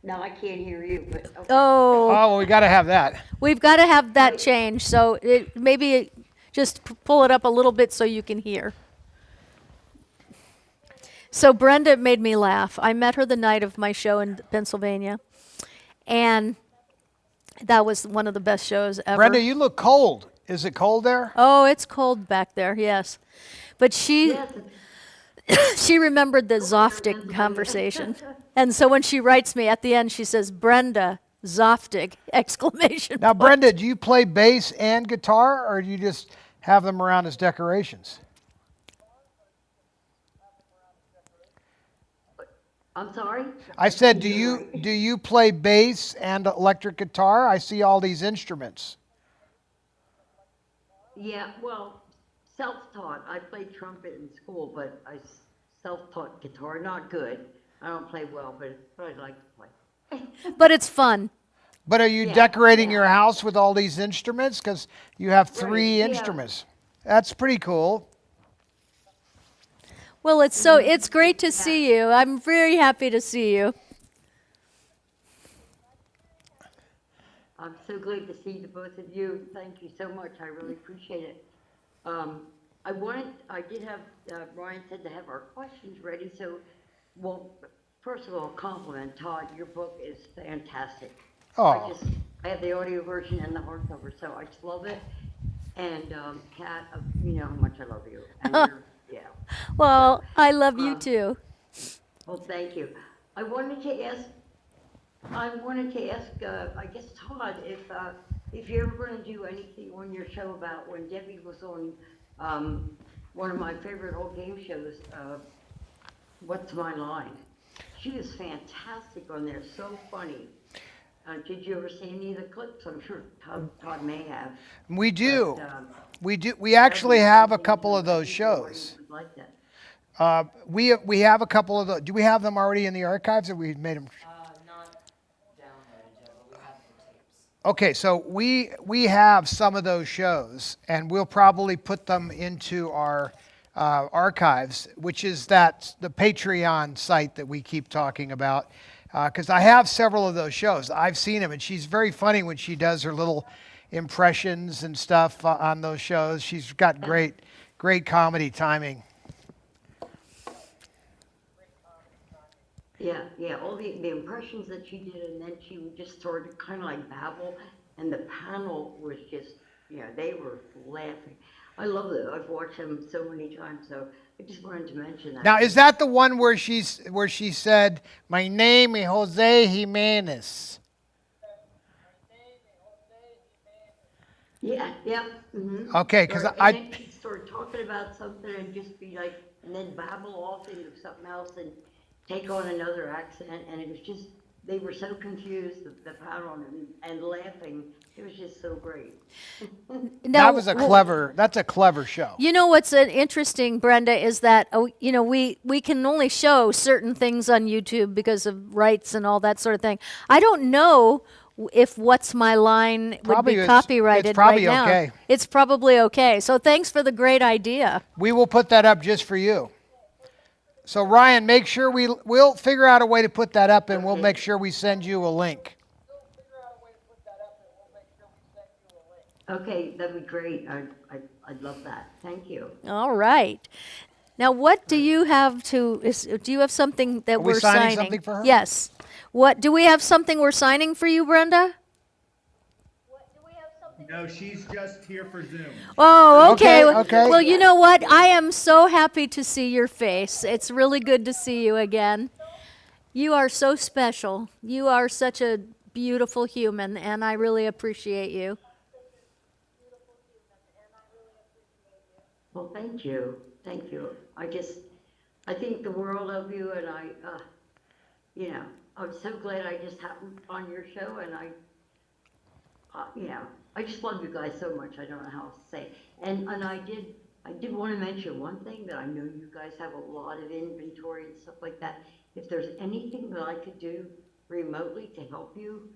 No, I can't hear you, but okay. Oh, Oh, well, we got to have that. we've got to have that change. So maybe just pull it up a little bit so you can hear. So Brenda made me laugh. I met her the night of my show in Pennsylvania, and that was one of the best shows ever. Brenda, you look cold. Is it cold there? Oh, it's cold back there, yes. But she Yes, she remembered the Zoftig conversation. And so when she writes me at the end, she says, Brenda Zoftig, exclamation Now, point. Brenda, do you play bass and guitar, or do you just have them around as decorations? I'm sorry? I said, do you play bass and electric guitar? I see all these instruments. Yeah, well, self-taught. I played trumpet in school, but I self-taught guitar. Not good. I don't play well, but I'd like to play. But it's fun. But are you Yeah, decorating yeah. your house with all these instruments? Because you have three yeah. instruments. That's pretty cool. Well, it's great to see you. I'm very happy to see you. I'm so glad to see the both of you. Thank you so much. I really appreciate it. I did have, Ryan said to have our questions ready. So, well, first of all, compliment, Todd. Your book is fantastic. Oh. I have the audio version and the hardcover, so I just love it. And Kat, you know how much I love you. And yeah. Well, I love you too. Well, thank you. I wanted to ask, I guess Todd, if you're ever going to do anything on your show about when Debbie was on one of my favorite old game shows, What's My Line? She was fantastic on there, so funny. Did you ever see any of the clips? I'm sure Todd may have. We do. But, We do. We actually have a couple of those shows. Like that. We have a couple of those. Do we have them already in the archives, or we made them? Not downloaded yet, but we have the tapes. Okay, so we have some of those shows, and we'll probably put them into our archives, which is the Patreon site that we keep talking about. Because I have several of those shows. I've seen them, and she's very funny when she does her little impressions and stuff on those shows. She's got great comedy timing. yeah, all the impressions that she did, and then she would just sort of kind of like babble, and the panel was just, they were laughing. I love it. I've watched them so many times, so I just wanted to mention that. Now, is that the one where she said, "My name is Jose Jimenez"? Yeah, yeah. Okay, because And I then she'd start talking about something and just be like, and then babble off into something else and take on another accent, and it was just, they were so confused, the panel, and laughing. It was just so great. Now, that's a clever show. you know what's interesting, Brenda, is that we can only show certain things on YouTube because of rights and all that sort of thing. I don't know if "What's My Line" would Probably be it's copyrighted probably right now. okay. It's probably okay. So thanks for the great idea. We will put that up just for you. So Ryan, make sure we'll figure out a way to put that up, and we'll make sure we send you a link. Okay, that'd be great. I'd love that. Thank you. All right. Now, what do you have do you have something that we we're signing something for her? Yes. What do we have something we're signing for you, Brenda? No, she's just here for Zoom. Oh, okay. Okay. Well, you know what? I am so happy to see your face. It's really good to see you again. You are so special. You are such a beautiful human, and I really appreciate you. Well, thank you. Thank you. I think the world of you, and I'm so glad I just happened on your show, and I just love you guys so much. I don't know how else to say. And I did want to mention one thing, that I know you guys have a lot of inventory and stuff like that. If there's anything that I could do remotely to help you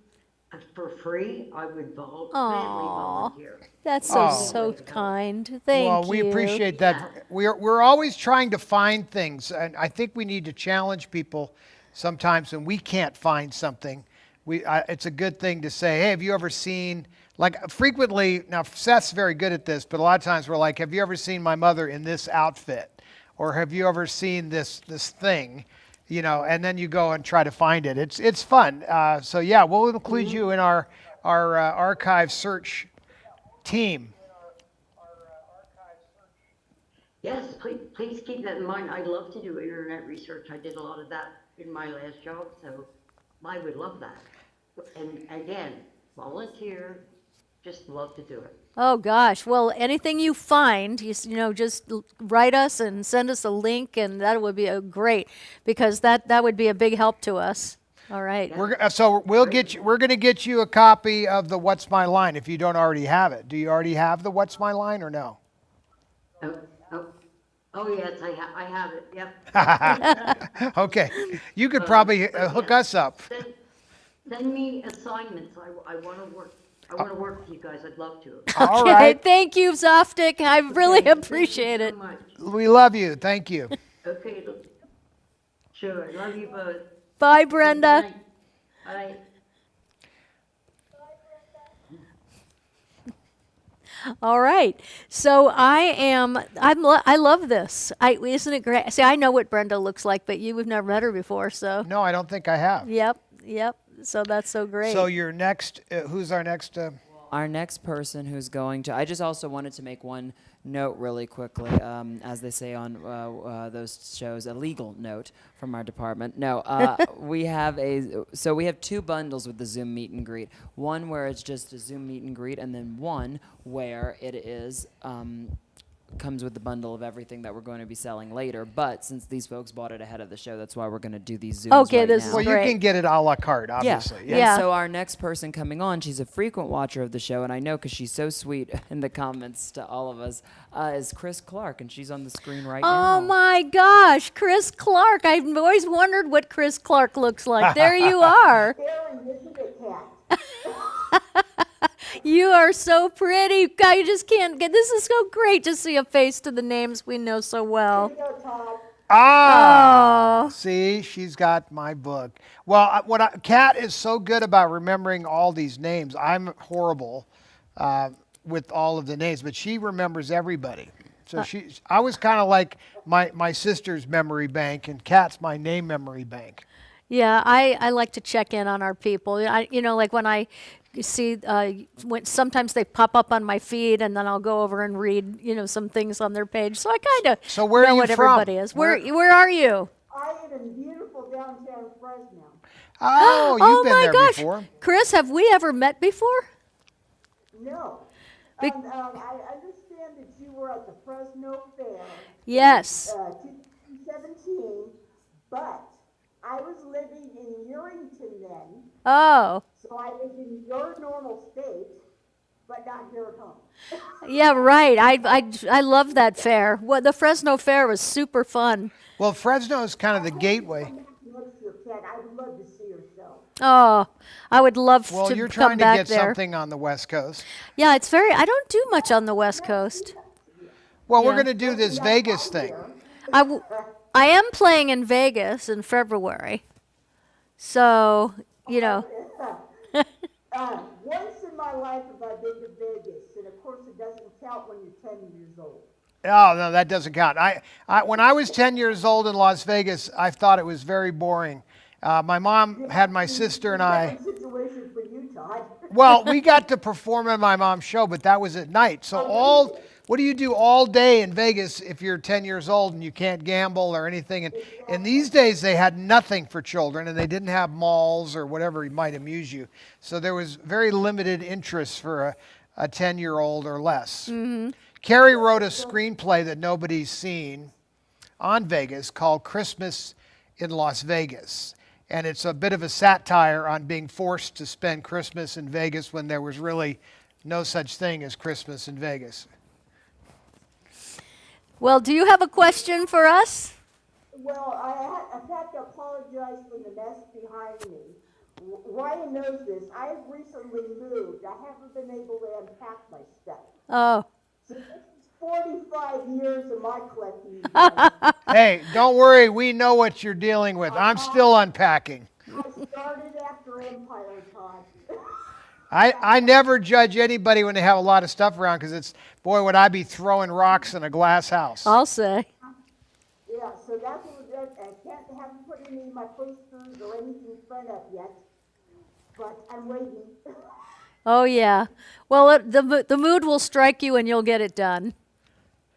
for free, I would gladly volunteer. That's so kind. Thank you. Well, we appreciate that. We're always trying to find things, and I think we need to challenge people sometimes when we can't find something. It's a good thing to say, hey, have you ever seen, like frequently, now Seth's very good at this, but a lot of times we're like, have you ever seen my mother in this outfit? Or have you ever seen this thing? And then you go and try to find it. It's fun. So yeah, we'll include you in our archive search team. Yes, please keep that in mind. I love to do internet research. I did a lot of that in my last job, so I would love that. And again, volunteer, just love to do it. Oh gosh. Well, anything you find, just write us and send us a link, and that would be great, because that would be a big help to us. All right. We're going to get you a copy of the What's My Line if you don't already have it. Do you already have the What's My Line or no? Oh yes, I have it. Yep. Okay. You could probably hook us up. Send me assignments. I want to work. I want to work with you guys. I'd love to. All Okay. right. Thank you, Zoftic. I really appreciate it. Thank you so much. We love you. Thank you. Okay. Sure. Love you both. Bye, Brenda. Bye. All right. So I love this. Isn't it great? See, I know what Brenda looks like, but you've never met her before, so. No, I don't think I have. Yep. So that's so great. So your next, who's our next? Our next person who's going to, I just also wanted to make one note really quickly, as they say on those shows, a legal note from our department. No, we have two bundles with the Zoom meet and greet. One where it's just a Zoom meet and greet, and then one where it is comes with the bundle of everything that we're going to be selling later. But since these folks bought it ahead of the show, that's why we're going to do these Zooms Okay, right this now. is Well, you great. can get it a la carte, obviously. Yeah. So our next person coming on, she's a frequent watcher of the show, and I know because she's so sweet in the comments to all of us, is Chris Clark, and she's on the screen right now. Oh my gosh, Chris Clark. I've always wondered what Chris Clark looks like. There you are. You are so pretty. God, you just can't get this. Is so great to see a face to the names we know so well. Ah, Oh. see, she's got my book. Well, Kat is so good about remembering all these names. I'm horrible with all of the names, but she remembers everybody. So I was kind of like my sister's memory bank, and Kat's my name memory bank. Yeah, I like to check in on our people. Like when I see, when sometimes they pop up on my feed, and then I'll go over and read, some things on their page. So I kind of So where are know you what from? everybody is. Where are you? I live in beautiful downtown Fresno. Oh, you've Oh been my there gosh, before. Chris, have we ever met before? No. Be- I understand that you were at the Fresno Fair. Yes. 2017, but I was living in Urington then, Oh, so I was in your normal state, but not here at home. yeah, right. I love that fair. Well, the Fresno Fair was super fun. Well, Fresno is kind of the gateway. Come back next year, Ted. I would love to see your show. Oh, I would love Well, to you're come trying to back get there. something on the West Coast. Yeah, I don't do much on the West Coast. Well, we're Yeah. going to do this Vegas thing. I am playing in Vegas in February. So, Once in my life have I been to Vegas, and of course it doesn't count when you're 10 years old. Oh, no, that doesn't count. When I was 10 years old in Las Vegas, I thought it was very boring. My mom had my sister and I. Different situation for you, Todd. Well, we got to perform at my mom's show, but that was at night. So what do you do all day in Vegas if you're 10 years old and you can't gamble or anything? And these days they had nothing for children, and they didn't have malls or whatever might amuse you. So there was very limited interest for a 10-year-old or less. Mm-hmm. Carrie wrote a screenplay that nobody's seen on Vegas called Christmas in Las Vegas. And it's a bit of a satire on being forced to spend Christmas in Vegas when there was really no such thing as Christmas in Vegas. well, do you have a question for us? Well, I've had to apologize for the mess behind me. Ryan knows this. I have recently moved. I haven't been able to unpack my stuff. Oh, So this is 45 years of my collecting. you guys. Hey, don't worry, we know what you're dealing with. I'm still unpacking. I started after Empire, Todd. I never judge anybody when they have a lot of stuff around because it's, boy, would I be throwing rocks in a glass house. I'll say. Yeah, so that's what I haven't put any of my posters or anything front up yet, but I'm waiting. Oh, yeah. Well, the mood will strike you and you'll get it done.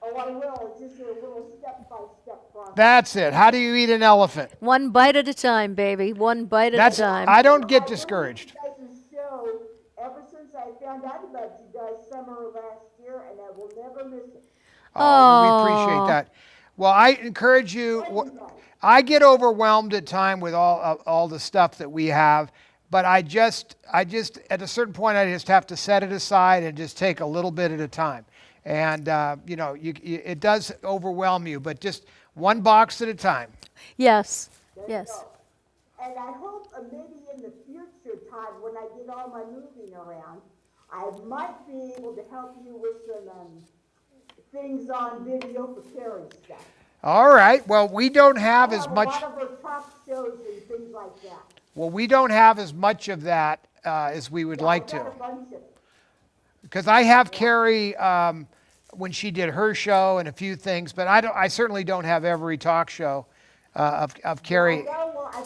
Oh, I will. It's just a little step-by-step process. That's it. How do you eat an elephant? One bite at a time, baby. One bite at a time. I don't get discouraged. I watched you guys' show ever since I found out about you guys summer of last year, and I will never miss it. Oh, we appreciate that. Well, I encourage you. I get overwhelmed at time with all the stuff that we have, but I just at a certain point I just have to set it aside and just take a little bit at a time. And it does overwhelm you, but just one box at a time. Yes. There you Yes. go. And I hope maybe in the future, Todd, when I get all my moving around, I might be able to help you with some things on video for Carrie stuff. All right. Well, we don't have as much. A lot of her talk shows and things like that. Well, we don't have as much of that as we would like I've to. got a bunch of it. Because I have Carrie when she did her show and a few things, but I certainly don't have every talk show of Carrie. I've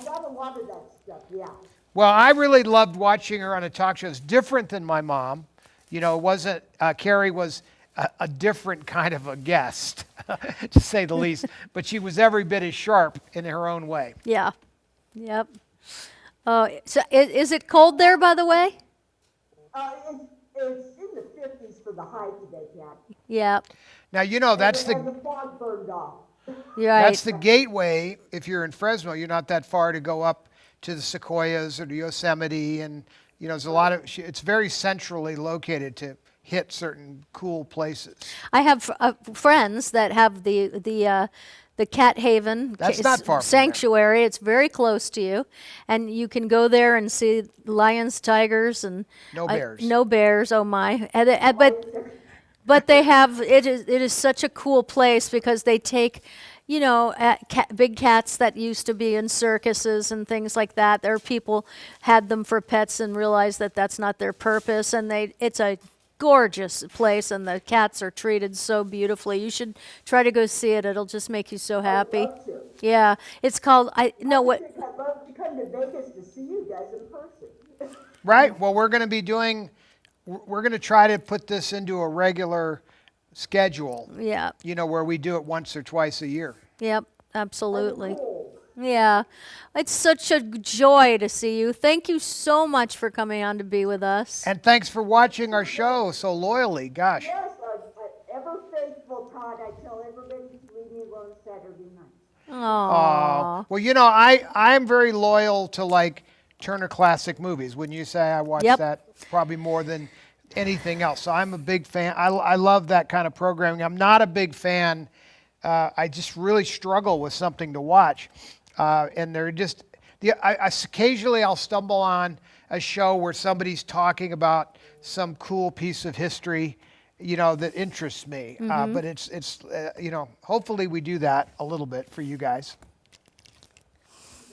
got a lot of that stuff, yeah. Well, I really loved watching her on a talk show. It's different than my mom. It wasn't, Carrie was a different kind of a guest, to say the least, but she was every bit as sharp in her own way. Yeah. Yep. So is it cold there, by the way? It's in the 50s for the high today, Kat. Yeah. Now, that's And the the fog burned off. You're right. that's the gateway. If you're in Fresno, you're not that far to go up to the Sequoias or the Yosemite, and there's a lot of. It's very centrally located to hit certain cool places. I have friends that have the Cat Haven That's not far from sanctuary. It's very close to you, and you can go there and see lions, tigers, and No bears. no bears. Oh my! But they have it is such a cool place because they take, big cats that used to be in circuses and things like that. There are people had them for pets and realized that that's not their purpose, and it's a gorgeous place, and the cats are treated so beautifully. You should try to go see it. It'll just make you so happy. love to. Yeah, it's called I'd love to come to Vegas to see you guys in person. Right. Well, we're going to be doing. We're going to try to put this into a regular schedule. Yeah. You know, where we do it once or twice a year. Yep. Absolutely. Yeah. It's such a joy to see you. Thank you so much for coming on to be with us. And thanks for watching our show so loyally. Gosh. Yes, ever faithful, Todd. I tell everybody to leave me alone Saturday night. Aww. Well, you know, I'm very loyal to like Turner Classic Movies. Wouldn't you say? I watch Yep. that probably more than anything else. So I'm a big fan. I love that kind of programming. I'm not a big fan. I just really struggle with something to watch. And they're just, occasionally I'll stumble on a show where somebody's talking about some cool piece of history, you know, that interests me. But it's you know, hopefully we do that a little bit for you guys.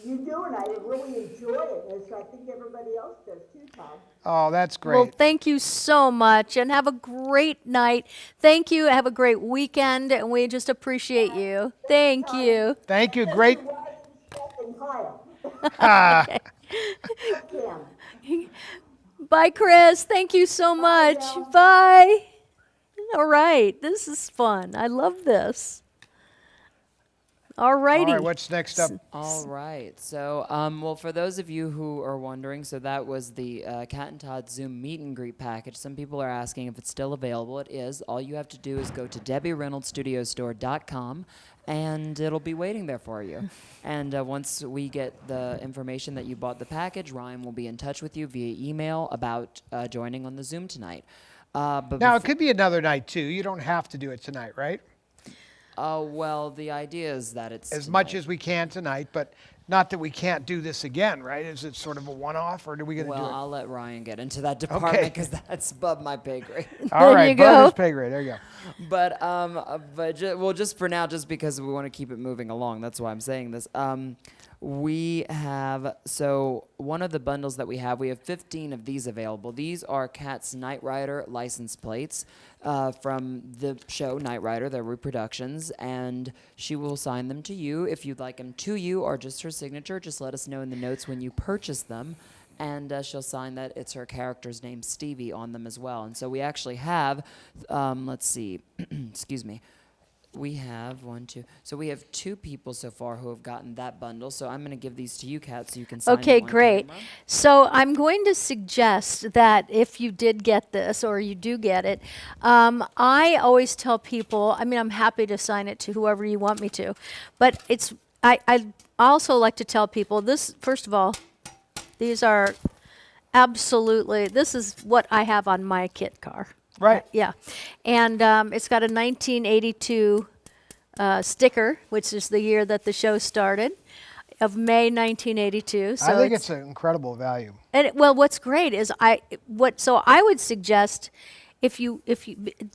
You do, and I really enjoy it, as I think everybody else does too, Todd. Oh, that's great. Well, thank you so much, and have a great night. Thank you. Have a great weekend, and we just appreciate you. Thank you. Thank you. Great. And Kyle. Kim. Bye, Chris. Thank you so much. Bye. All right. This is fun. I love this. All righty. All right, what's next up? All right. So, well, for those of you who are wondering, so that was the Cat and Todd Zoom meet and greet package. Some people are asking if it's still available. It is. All you have to do is go to DebbieReynoldsStudiosStore.com, and it'll be waiting there for you. And once we get the information that you bought the package, Ryan will be in touch with you via email about joining on the Zoom tonight. But Now, it could be another night, too. You don't have to do it tonight, right? well, the idea is that it's As much as we can tonight, but not that we can't do this again, right? Is it sort of a one-off, or are we going to Well, do it? I'll let Ryan get into that department Okay. because that's above my pay grade. All right, you go. Bubba's pay grade. There you go. But well, just for now, just because we want to keep it moving along, that's why I'm saying this. We have, so one of the bundles that we have 15 of these available. These are Cat's Knight Rider license plates from the show Knight Rider, their reproductions, and she will sign them to you. If you'd like them to you or just her signature, just let us know in the notes when you purchase them. And she'll sign that it's her character's name, Stevie, on them as well. And so we actually have, let's see, excuse me. We have so we have 2 people so far who have gotten that bundle. So I'm going to give these to you, Kat, so you can sign Okay, them on great. camera. So I'm going to suggest that if you did get this or you do get it, I always tell people, I mean, I'm happy to sign it to whoever you want me to, but I also like to tell people this, first of all, these are absolutely, this is what I have on my kit car. Right. Yeah. And it's got a 1982 sticker, which is the year that the show started, of May 1982. So I think it's an incredible value. And well, what's great is I would suggest if you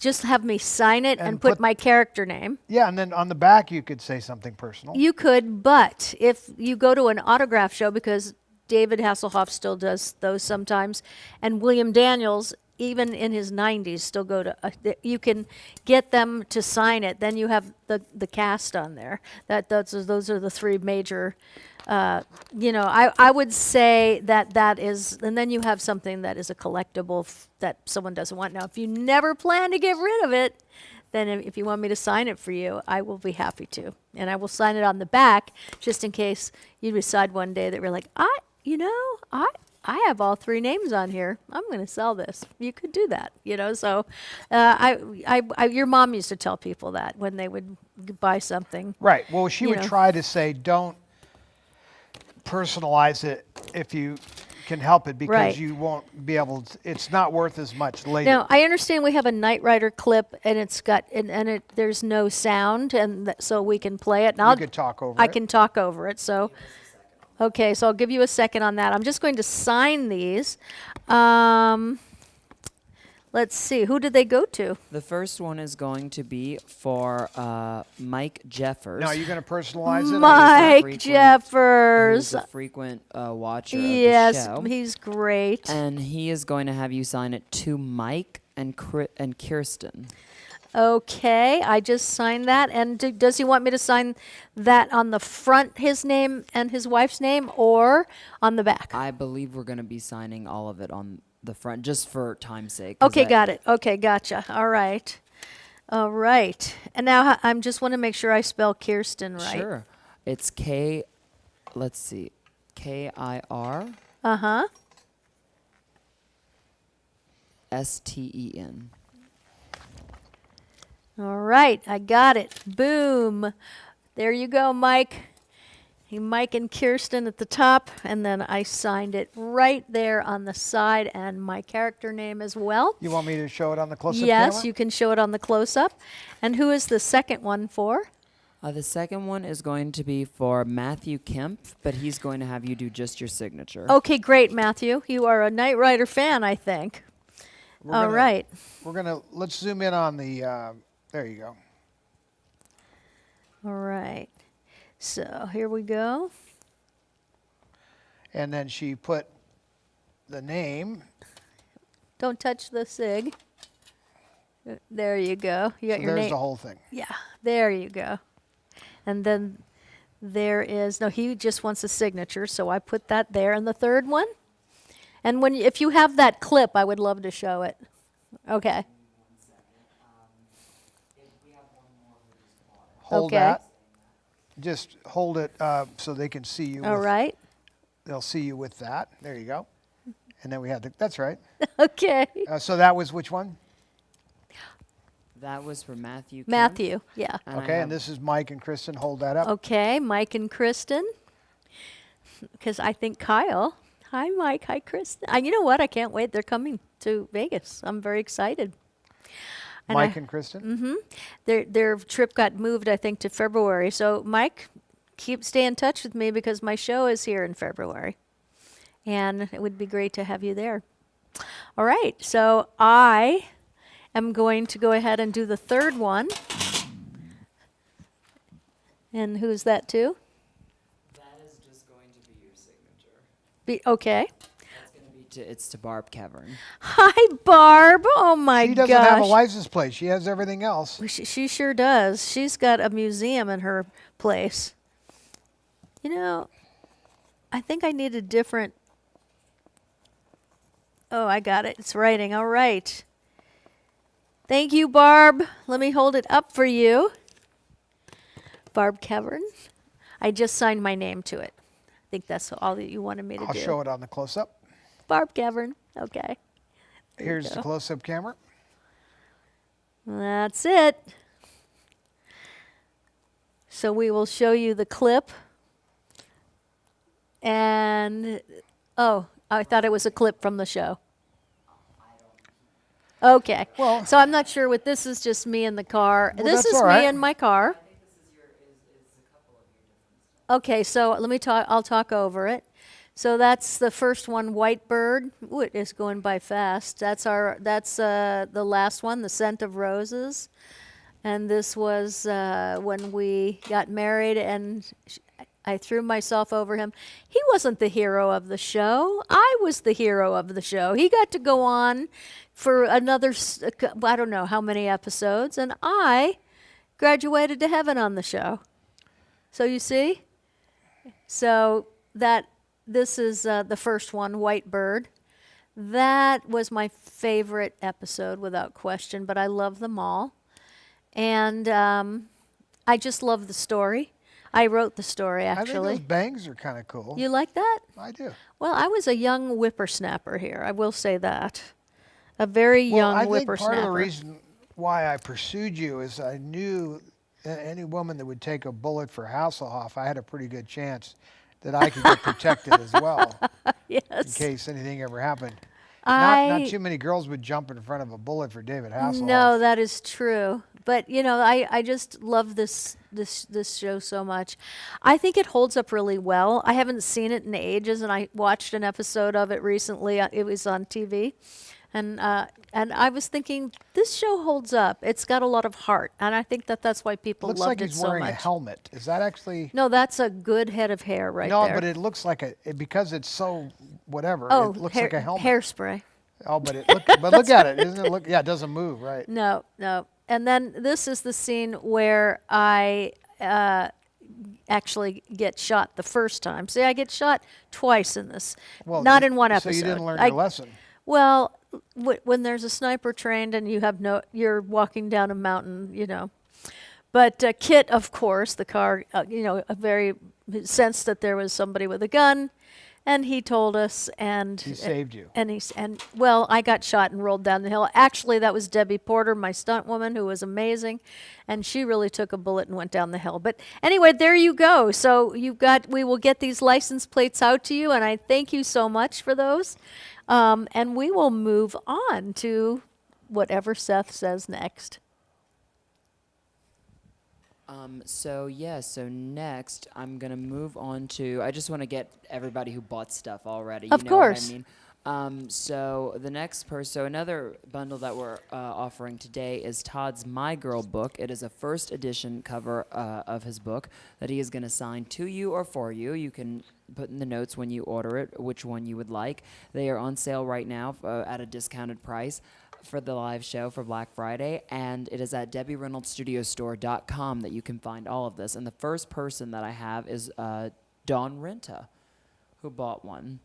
just have me sign it and put my character name. Yeah, and then on the back you could say something personal. You could, but if you go to an autograph show, because David Hasselhoff still does those sometimes, and William Daniels, even in his 90s, still go to, you can get them to sign it. Then you have the cast on there. Those are the 3 major, I would say that is, and then you have something that is a collectible that someone doesn't want. Now, if you never plan to get rid of it, then if you want me to sign it for you, I will be happy to. And I will sign it on the back, just in case you decide one day that you're like, I have all 3 names on here. I'm going to sell this. You could do that, So, your mom used to tell people that when they would buy something. Right. Well, she would know. try to say, don't personalize it if you can help it, because Right. you won't be able to, it's not worth as much later. Now, I understand we have a Knight Rider clip, and it's got there's no sound, and so we can play it. And You could talk over I it. can talk over it. So, okay, so I'll give you a second on that. I'm just going to sign these. Let's see, who did they go to? The first one is going to be for Mike Jeffers. Now, are you going to personalize it? Mike frequent- Jeffers. Who's a frequent watcher Yes, of the show. he's great. And he is going to have you sign it to Mike and Kirsten. Okay, I just signed that. And does he want me to sign that on the front, his name and his wife's name, or on the back? I believe we're going to be signing all of it on the front, just for time's sake. 'Cause Okay, got it. Okay, gotcha. All right. All right. And now I just want to make sure I spell Kirsten right. Sure. It's K, let's see, K-I-R. Uh-huh. S-T-E-N. All right, I got it. Boom. There you go, Mike. Mike and Kirsten at the top, and then I signed it right there on the side, and my character name as well. You want me to show it on the close-up Yes, camera? you can show it on the close-up. And who is the second one for? The second one is going to be for Matthew Kemp, but he's going to have you do just your signature. Okay, great, Matthew. You are a Knight Rider fan, I think. All right. Let's zoom in on the, there you go. All right. So here we go. And then she put the name. Don't touch the sig. There you go. You got So your there's name. the whole thing. Yeah, there you go. And then there is, no, he just wants a signature, so I put that there. And the third one? And if you have that clip, I would love to show it. Okay. Hold Okay. that. Just hold it so they can see you. All right. They'll see you with that. There you go. And then we had that's right. Okay. So that was which one? That was for Matthew Kemp. Matthew, yeah. And I Okay, have- and this is Mike and Kristen. Hold that up. Okay, Mike and Kristen. Because I think Kyle. Hi, Mike. Hi, Kristen. You know what? I can't wait. They're coming to Vegas. I'm very excited. And Mike and Kristen. Their trip got moved, I think, to February. So, Mike, stay in touch with me because my show is here in February. And it would be great to have you there. All right. So, I am going to go ahead and do the third one. And who's that to? That is just going to be your signature. Okay. That's going to be it's to Barb Cavern. Hi, Barb. Oh, my She gosh. doesn't have a license plate. She has everything else. She sure does. She's got a museum in her place. You know, I think I need a different. Oh, I got it. It's writing. All right. Thank you, Barb. Let me hold it up for you. Barb Cavern. I just signed my name to it. I think that's all that you wanted me to I'll do. show it on the close-up. Barb Cavern. Okay. Here's the go. close-up camera. That's it. So we will show you the clip. And, oh, I thought it was a clip from the show. Okay. Well- so I'm not sure what this is, just me in the car. Well, This that's is all me right. in my car. Okay, so let me talk, I'll talk over it. So that's the first one, White Bird. Ooh, it is going by fast. That's the last one, The Scent of Roses. And this was when we got married and I threw myself over him. He wasn't the hero of the show. I was the hero of the show. He got to go on for another, I don't know how many episodes, and I graduated to heaven on the show. So you see? So this is the first one, White Bird. That was my favorite episode without question, but I love them all. And I just love the story. I wrote the story, I think actually. those bangs are kind of cool. You like that? I do. Well, I was a young whippersnapper here. I will say that. A very young I think whippersnapper. part of the reason why I pursued you is I knew any woman that would take a bullet for Hasselhoff, I had a pretty good chance that I could get protected as well in Yes. case anything ever happened. I- Not too many girls would jump in front of a bullet for David Hasselhoff. No, that is true. But you know, I just love this show so much. I think it holds up really well. I haven't seen it in ages, and I watched an episode of it recently. It was on TV, and I was thinking this show holds up. It's got a lot of heart, and I think that's why people Looks loved like it he's so wearing a much. helmet. Is that actually? No, that's a good head of hair right No, there. but it looks like because it's so whatever. oh, it looks like a helmet. hairspray. Oh, but look at it. Isn't it? Yeah, it doesn't move, right? No. and then this is the scene where I actually get shot the first time. See, I get shot twice in this, Well, not in one so episode. you didn't learn I- your lesson. Well, when there's a sniper trained and you're walking down a mountain, But Kit, of course, the car, a very sensed that there was somebody with a gun, and he told us, and He saved you. Well, I got shot and rolled down the hill. Actually, that was Debbie Porter, my stunt woman, who was amazing, and she really took a bullet and went down the hill. But anyway, there you go. So we will get these license plates out to you, and I thank you so much for those. And we will move on to whatever Seth says next. So next I'm gonna move on to. I just want to get everybody who bought stuff already. Of you know course. What I mean? So the next person. So another bundle that we're offering today is Todd's My Girl book. It is a first edition cover of his book that he is going to sign to you or for you. You can put in the notes when you order it which one you would like. They are on sale right now at a discounted price for the live show for Black Friday, and it is at DebbieReynoldsStudioStore.com that you can find all of this. And the first person that I have is Dawn Renta, who bought one.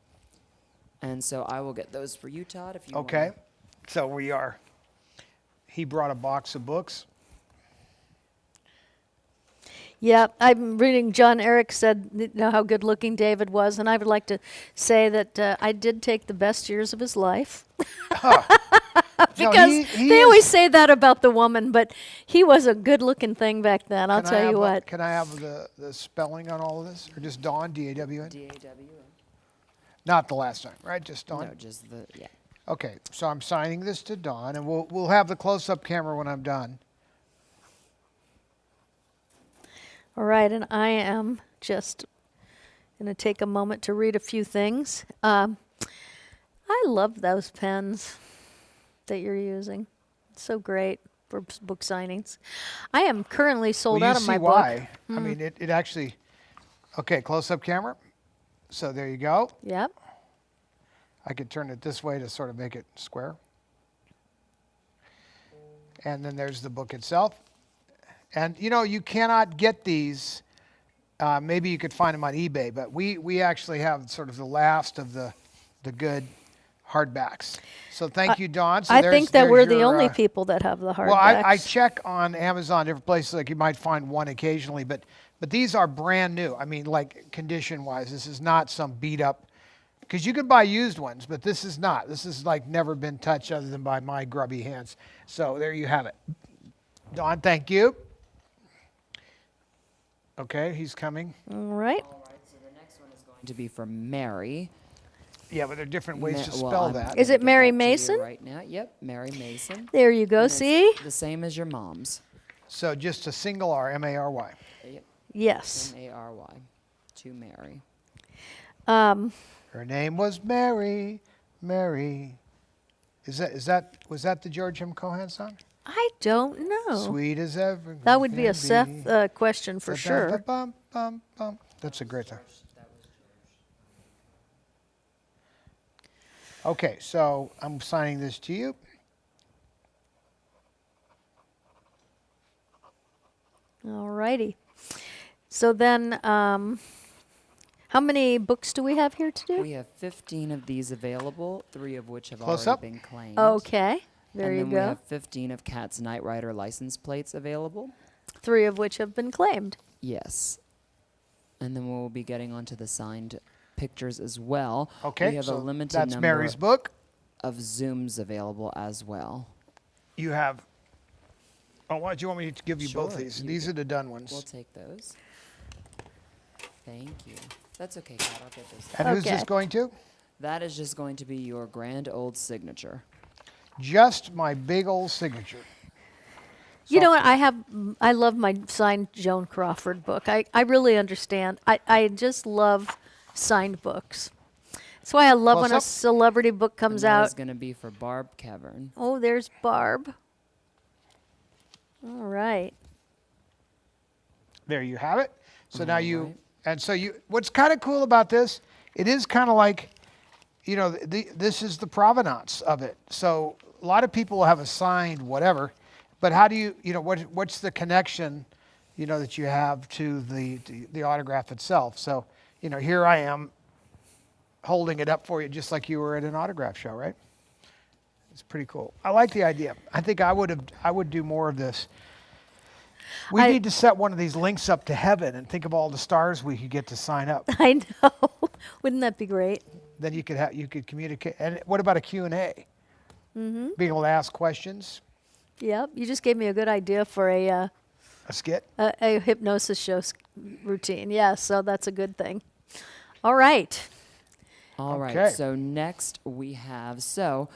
And so I will get those for you, Todd, if you want. Okay. So he brought a box of books. Yeah, I'm reading. John Eric said how good looking David was, and I would like to say that I did take the best years of his life. Because they always say that about the woman, but he was a good looking thing back then, I'll tell you what. Can I have the spelling on all of this? Or just Dawn, D-A-W-N? D-A-W. Not the last time, right? Just Dawn? No, just the, yeah. Okay, so I'm signing this to Dawn, and we'll have the close-up camera when I'm done. All right, and I am just going to take a moment to read a few things. I love those pens that you're using. It's so great for book signings. I am currently sold Well, out of my book. why. I mean, it actually... Okay, close-up camera. So there you go. Yep. I could turn it this way to sort of make it square. And then there's the book itself. And, you cannot get these. Maybe you could find them on eBay, but we actually have sort of the last of the good hardbacks. So thank you, Dawn. So I think that there's we're the your, only people that have the hardbacks. Well, I check on Amazon, different places, like you might find one occasionally, but these are brand new. I mean, like condition-wise, this is not some beat-up, because you could buy used ones, but this is not. This is like never been touched other than by my grubby hands. So there you have it. Dawn, thank you. Okay, he's coming. All right. All right, so the next one is going to be for Mary. Yeah, but there are different ways to Well, spell I'm that. gonna Is it get Mary that to you Mason? right now. Yep, Mary Mason. There you go. And it's See? the same as your mom's. So just a single R, M-A-R-Y. Yep, Yes. M-A-R-Y. To Mary. Her name was Mary. Was that the George M. Cohan song? I don't know. Sweet as ever. That would be a Seth question for sure. Bum, bum, bum. That's a great song. Okay, so I'm signing this to you. All righty. So then, how many books do we have here today? We have 15 of these available, 3 of which have Close already up. been claimed. Okay. There and you then go. we have 15 of Cat's Knight Rider license plates available. 3 of which have been claimed. Yes. And then we'll be getting onto the signed pictures as well. Okay, We have so a limited that's number Mary's book. of Zooms available as well. You have. Oh, why do you want me to give you both Sure, these? you These can- are the done ones. We'll take those. Thank you. That's okay, Kat. I'll get those. And who's this Okay. going to? That is just going to be your grand old signature. Just my big old signature. You know what? I love my signed Joan Crawford book. I really understand. I just love signed books. That's why I love when a Close up. celebrity book comes and that out. is going to be for Barb Cavern. Oh, there's Barb. All right. There you have it. So now you, Alright. and so you, what's kind of cool about this, it is kind of like, this is the provenance of it. So a lot of people will have a signed whatever, But how do you, what's the connection, that you have to the autograph itself? So, here I am holding it up for you just like you were at an autograph show, right? It's pretty cool. I like the idea. I think I would do more of this. We need to set one of these links up to heaven and think of all the stars we could get to sign up. I know. Wouldn't that be great? Then you could communicate. And what about a Q&A? Mm-hmm. Being able to ask questions. Yep. You just gave me a good idea for A skit. a hypnosis show routine. Yeah, so that's a good thing. All right. All right. Okay. So next we have some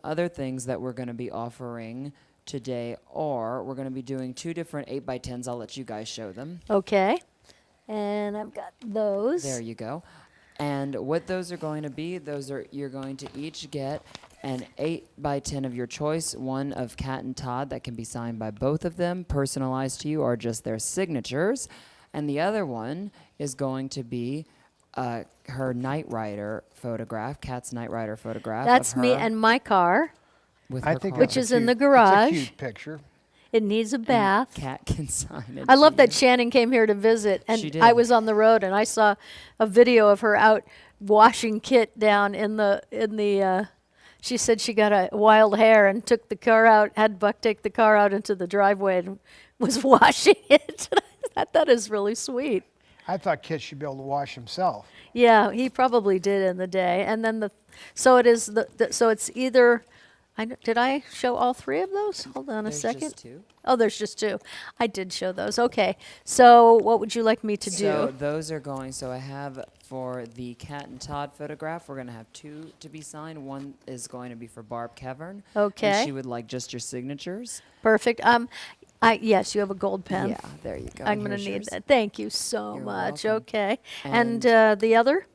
other things that we're going to be offering today are we're going to be doing 2 different 8x10s. I'll let you guys show them. Okay. And I've got those. There you go. And what those are going to be, you're going to each get an 8x10 of your choice, one of Kat and Todd that can be signed by both of them, personalized to you, or just their signatures. And the other one is going to be her Knight Rider photograph, Kat's Knight Rider photograph. That's of me her and my car. with I her think car. Which is in the garage. It's a cute picture. It needs a bath. Kat can sign it. I love to that you. Shannon came here to visit, and She did. I was on the road, and I saw a video of her out washing Kit down in the. She said she got a wild hair and took the car out, had Buck take the car out into the driveway and was washing it. That is really sweet. I thought Kit should be able to wash himself. Yeah, he probably did in the day, and then so it's either. Did I show all 3 of those? Hold on There's a second. just 2. Oh, there's just 2. I did show those. Okay. So what would you like me to So do? those are going. So I have for the Kat and Todd photograph, we're going to have 2 to be signed. One is going to be for Barb Kevern. Okay. And she would like just your signatures. Perfect. Yes, you have a gold pen. Yeah, there you go. I'm going to Here's need yours. that. Thank you so You're much. welcome. Okay. And- And the other?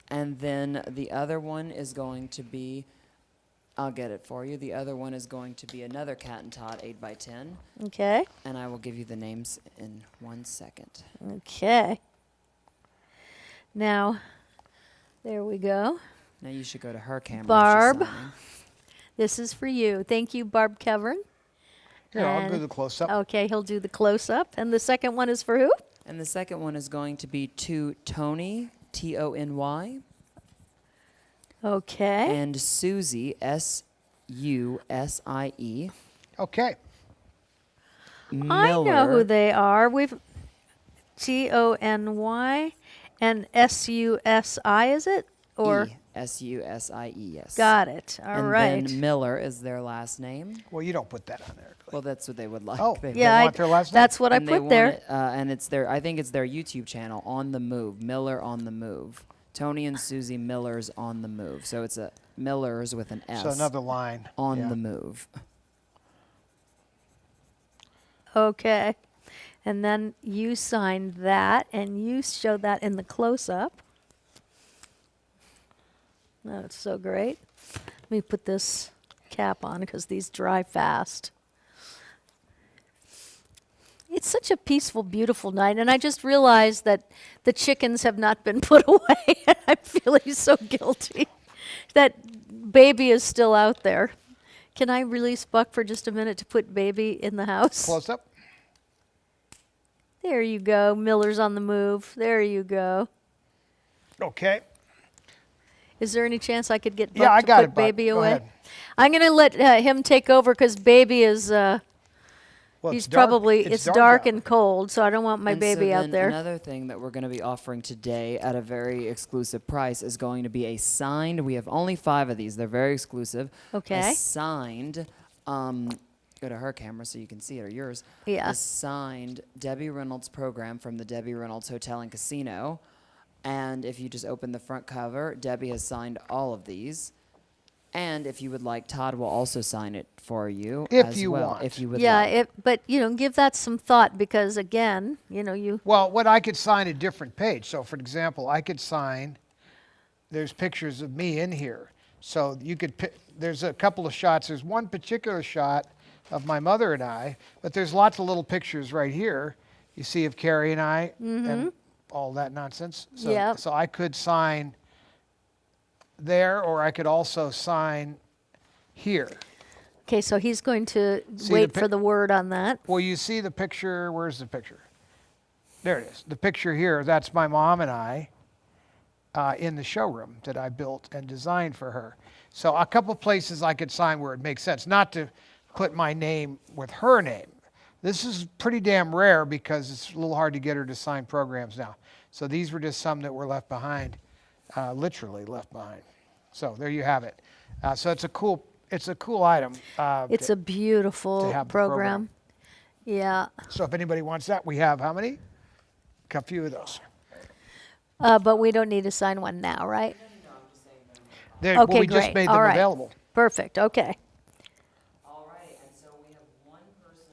And then the other one is going to be, I'll get it for you. The other one is going to be another Kat and Todd 8x10. Okay. And I will give you the names in 1 second. Okay. Now, there we go. Now you should go to her camera. if she's Barb. signing. This is for you. Thank you, Barb Kevern. Here, I'll do And- the close-up. Okay, he'll do the close-up. And the second one is for who? And the second one is going to be to Tony, Tony, Okay. and Susie, Susie. Okay. I know who Miller. they are. We've Tony and SUSI, is it? Or Susie, yes. got it. All and right. then Miller is their last name. Well, you don't put that on there. Well, that's what they would like. Oh, They would Yeah, want their last name? that's what I and they put want there. it, and it's their. I think it's their YouTube channel, On the Move. Miller on the Move. Tony and Susie Miller's On the Move. So it's a Miller's with an S. So another line. On yeah. the Move. Okay. And then you signed that, and you show that in the close-up. That's so great. Let me put this cap on because these dry fast. It's such a peaceful, beautiful night, and I just realized that the chickens have not been put away, and I'm feeling so guilty. That baby is still out there. Can I release Buck for just a minute to put baby in the house? Close-up. There you go. Miller's on the move. There you go. Okay. Is there any chance I could get Buck Yeah, I to got put it, Buck. baby Go away? ahead. I'm going to let him take over because baby is Well, he's it's dark. probably it's dark out. and cold, so I don't want my And baby so out then there. Another thing that we're going to be offering today at a very exclusive price is going to be a signed. We have only 5 of these. They're very exclusive. Okay. A signed. Go to her camera so you can see it, or yours. Yeah. A signed Debbie Reynolds program from the Debbie Reynolds Hotel and Casino. And if you just open the front cover, Debbie has signed all of these. And if you would like, Todd will also sign it for you. If as you well, want. If you would Yeah, like. but give that some thought because again, you Well, what I could sign a different page. So, for example, I could sign. There's pictures of me in here, so you could. There's a couple of shots. There's one particular shot of my mother and I, but there's lots of little pictures right here. You see of Carrie and I and all that nonsense. So, Yep. so I could sign there, or I could also sign here. Okay, so he's going to See the wait pic- for the word on that. Well, you see the picture. Where's the picture? There it is. The picture here, that's my mom and I in the showroom that I built and designed for her. So a couple places I could sign where it makes sense, not to put my name with her name. This is pretty damn rare because it's a little hard to get her to sign programs now. So these were just some that were left behind, literally left behind. So there you have it. So it's a cool item. It's a beautiful have the program. Yeah, So if anybody wants that, we have how many? A few of those. but we don't need to sign one now, right? There, well, Okay, we just great. made All them right. available. Perfect. Okay. All right, and so we have one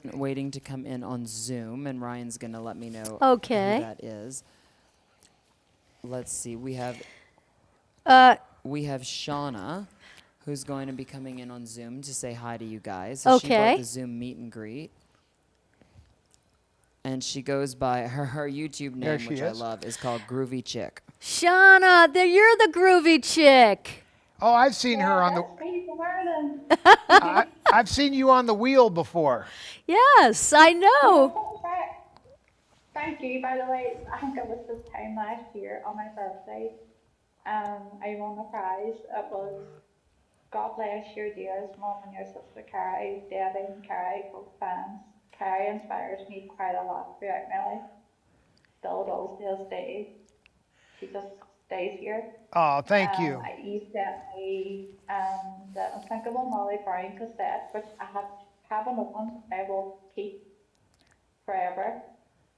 person waiting to come in on Zoom, and Ryan's going to let me know Okay. who that is. Let's see. We have Shauna, who's going to be coming in on Zoom to say hi to you guys. So she Okay. bought the Zoom meet and greet. And she goes by her YouTube There name, she which I is. love, is called Groovy Chick. Shauna, you're the groovy chick. Oh, I've seen her on the. Hey, good morning. I've seen you on the wheel before. Yes, I know. Thank you, by the way. I think it was this time last year on my birthday. I won a prize. It was God bless your dears, Mum and your sister Carrie, Debbie and Carrie, both fans. Carrie inspires me quite a lot throughout my life. Still does to this day. She just stays here. Oh, thank you. You sent me the Unthinkable Molly Brown cassette, which I haven't opened. I will keep forever.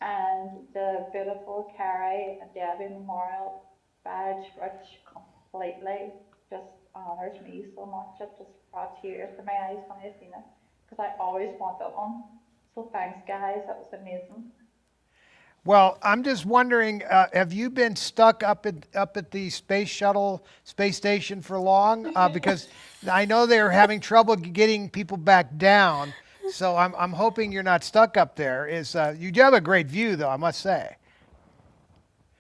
And the beautiful Carrie and Debbie Memorial badge, which completely just honors me so much. It just brought tears to my eyes when I seen it, because I always wanted one. So thanks, guys. That was amazing. Well, I'm just wondering, have you been stuck up at the space station for long? Because I know they're having trouble getting people back down. So I'm hoping you're not stuck up there. You do have a great view, though, I must say.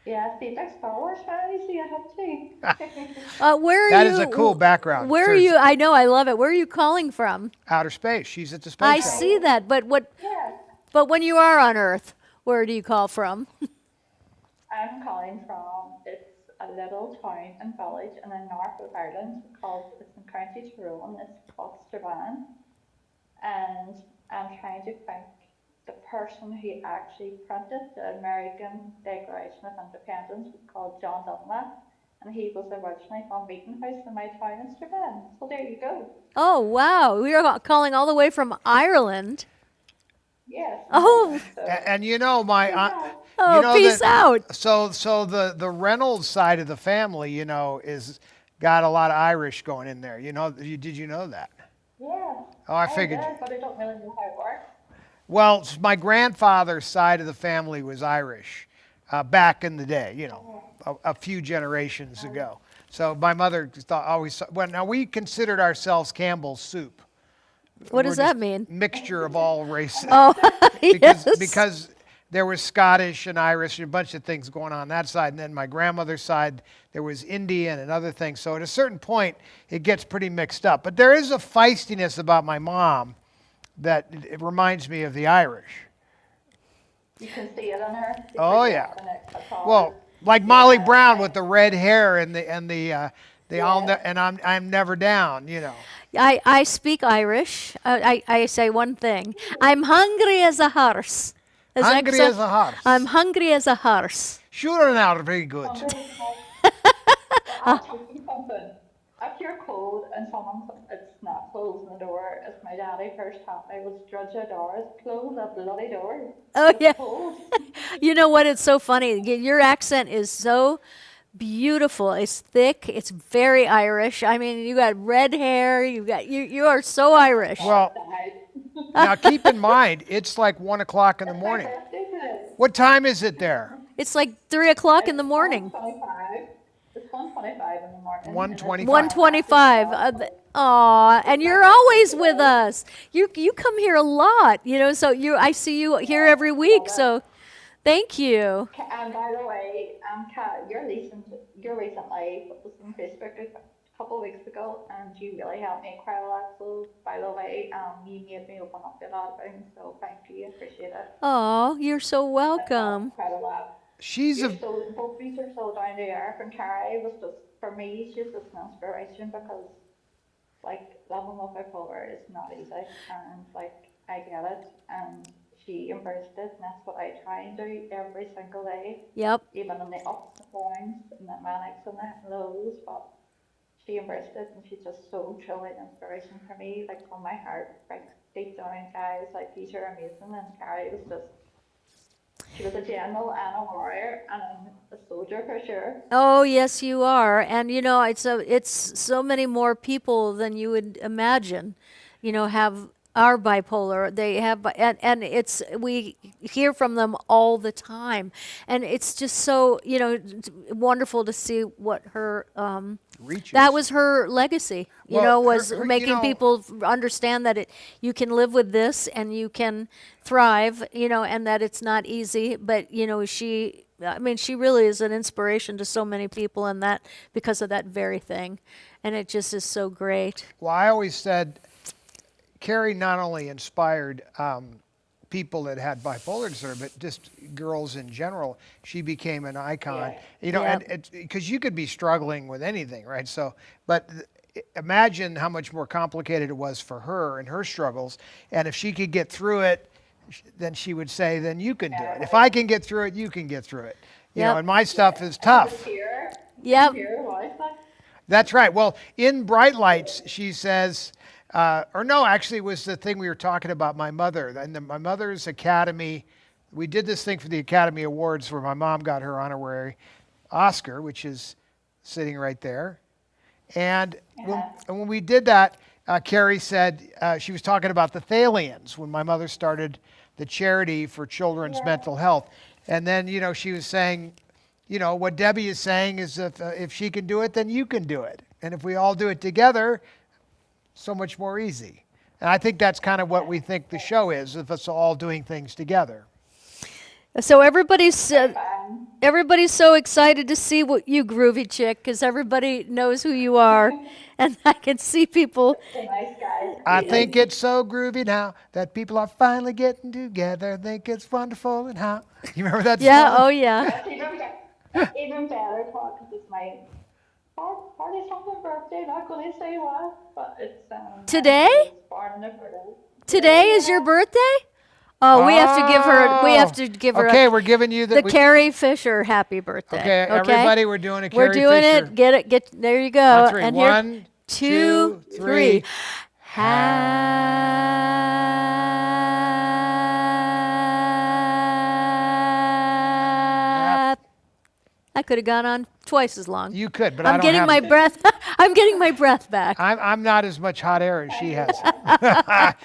Yeah, see, that's Star Wars fan. You see, I have too. Where are That you? is a cool background. Where are you? I know, I love it. Where are you calling from? Outer space. She's at the space I shuttle. see that, but Yeah. But when you are on Earth, where do you call from? I'm calling from, it's a little town and village in the north of Ireland it's in County Tyrone, it's called Strabane. And I'm trying to think the person who actually printed the American Declaration of Independence was called John Dunlap, and he was originally from Meeting House in my town in Strabane. So there you go. Oh, wow. We are calling all the way from Ireland. Yes. Oh. So, And you know, Oh, you know peace out. So the Reynolds side of the family, you know, is got a lot of Irish going in there. You know, did you know that? yeah. Oh, I figured. did, but I don't really know how it works. Well, my grandfather's side of the family was Irish back in the day, you know, a few generations ago. So my mother now we considered ourselves Campbell's soup. What We're does that just mean? Mixture of all races. Oh, yes. Because there was Scottish and Irish and a bunch of things going on that side. And then my grandmother's side, there was Indian and other things. So at a certain point, it gets pretty mixed up. But there is a feistiness about my mom that it reminds me of the Irish. You can see it on her. Oh, yeah. Well, like Molly Brown with the red hair and I'm never down, you know. I speak Irish. I say one thing. I'm hungry as a horse. Hungry as a horse. I'm hungry as a horse. Sure, now very good. I'll tell you something. If you're cold and it's not closing the door, as my daddy first taught me, was drudge the doors, close the bloody door. Oh, It's yeah. cold. You know what? It's so funny. Your accent is so beautiful. It's thick. It's very Irish. I mean, you got red hair. You are so Irish. Well, now keep in mind, it's like 1 o'clock in the morning. What time is it there? It's like 3 o'clock in the morning. 1:25. It's 1:25 in the morning. 1:25. 1:25. Aw, and you're always with us. You come here a lot, you know. So I see you here every week. So, thank you. And by the way, Kat, you're recently, what was on Facebook, couple of weeks ago, and you really helped me quite a lot. So, by the way, you made me open up to a lot of things. So, thank you. Appreciate it. Oh, you're so welcome. Quite a lot. She's You're a so, both of you are so down to earth, and Carrie was just, for me, she's just an inspiration because, like, living with bipolar is not easy, and, like, I get it, and she embraced it, and that's what I try and do every single day, Yep. even in the ups and downs, and the manics and the lows, but she embraced it, and she's just so truly an inspiration for me, like, from my heart, like, deep down, guys, like, these are amazing, and Carrie was just, she was a general and a warrior and a soldier for sure. Oh, yes, you are. And it's so many more people than you would imagine, have are bipolar. They have, and we hear from them all the time. And it's just so, wonderful to see what her, reaches. that was her legacy, was making her- people understand that you can live with this and you can thrive, and that it's not easy. But, she really is an inspiration to so many people, and that because of that very thing. And it just is so great. Well, I always said Carrie not only inspired people that had bipolar disorder, but just girls in general. She became an icon, Yep. and because you could be struggling with anything, right? So, but imagine how much more complicated it was for her and her struggles. And if she could get through it, then she would say, then you can do it. If I can get through it, you can get through it. Yep. And my stuff is tough. Yep. That's right. Well, in Bright Lights, she says, or no, actually it was the thing we were talking about, my mother. And my mother's Academy, we did this thing for the Academy Awards where my mom got her honorary Oscar, which is sitting right there. And when we did that, Carrie said, she was talking about the Thalians when my mother started the charity for children's mental health. And then, she was saying, what Debbie is saying is if she can do it, then you can do it. And if we all do it together, so much more easy. And I think that's kind of what we think the show is, if it's all doing things together. So everybody's so excited to see what you groovy chick, because everybody knows who you are, and I can see people. Nice guys. I think it's so groovy now that people are finally getting together. Think it's wonderful and how. You remember that Yeah. song? Oh yeah. Even better talk because it's my 40-something birthday. Not going to say what, but it's Today? it's born in the birthday. Today is your birthday? Oh, we have to give her. We have to give her. Okay, we're giving you the Carrie Fisher happy birthday. Okay, everybody, we're doing a Carrie We're doing Fisher. it. Get there. You go. On three. And One, here, two, three. I could have gone on twice as long. You could, but I I'm don't getting have my breath. I'm getting my breath back. I'm not as much hot air as she has. Happy I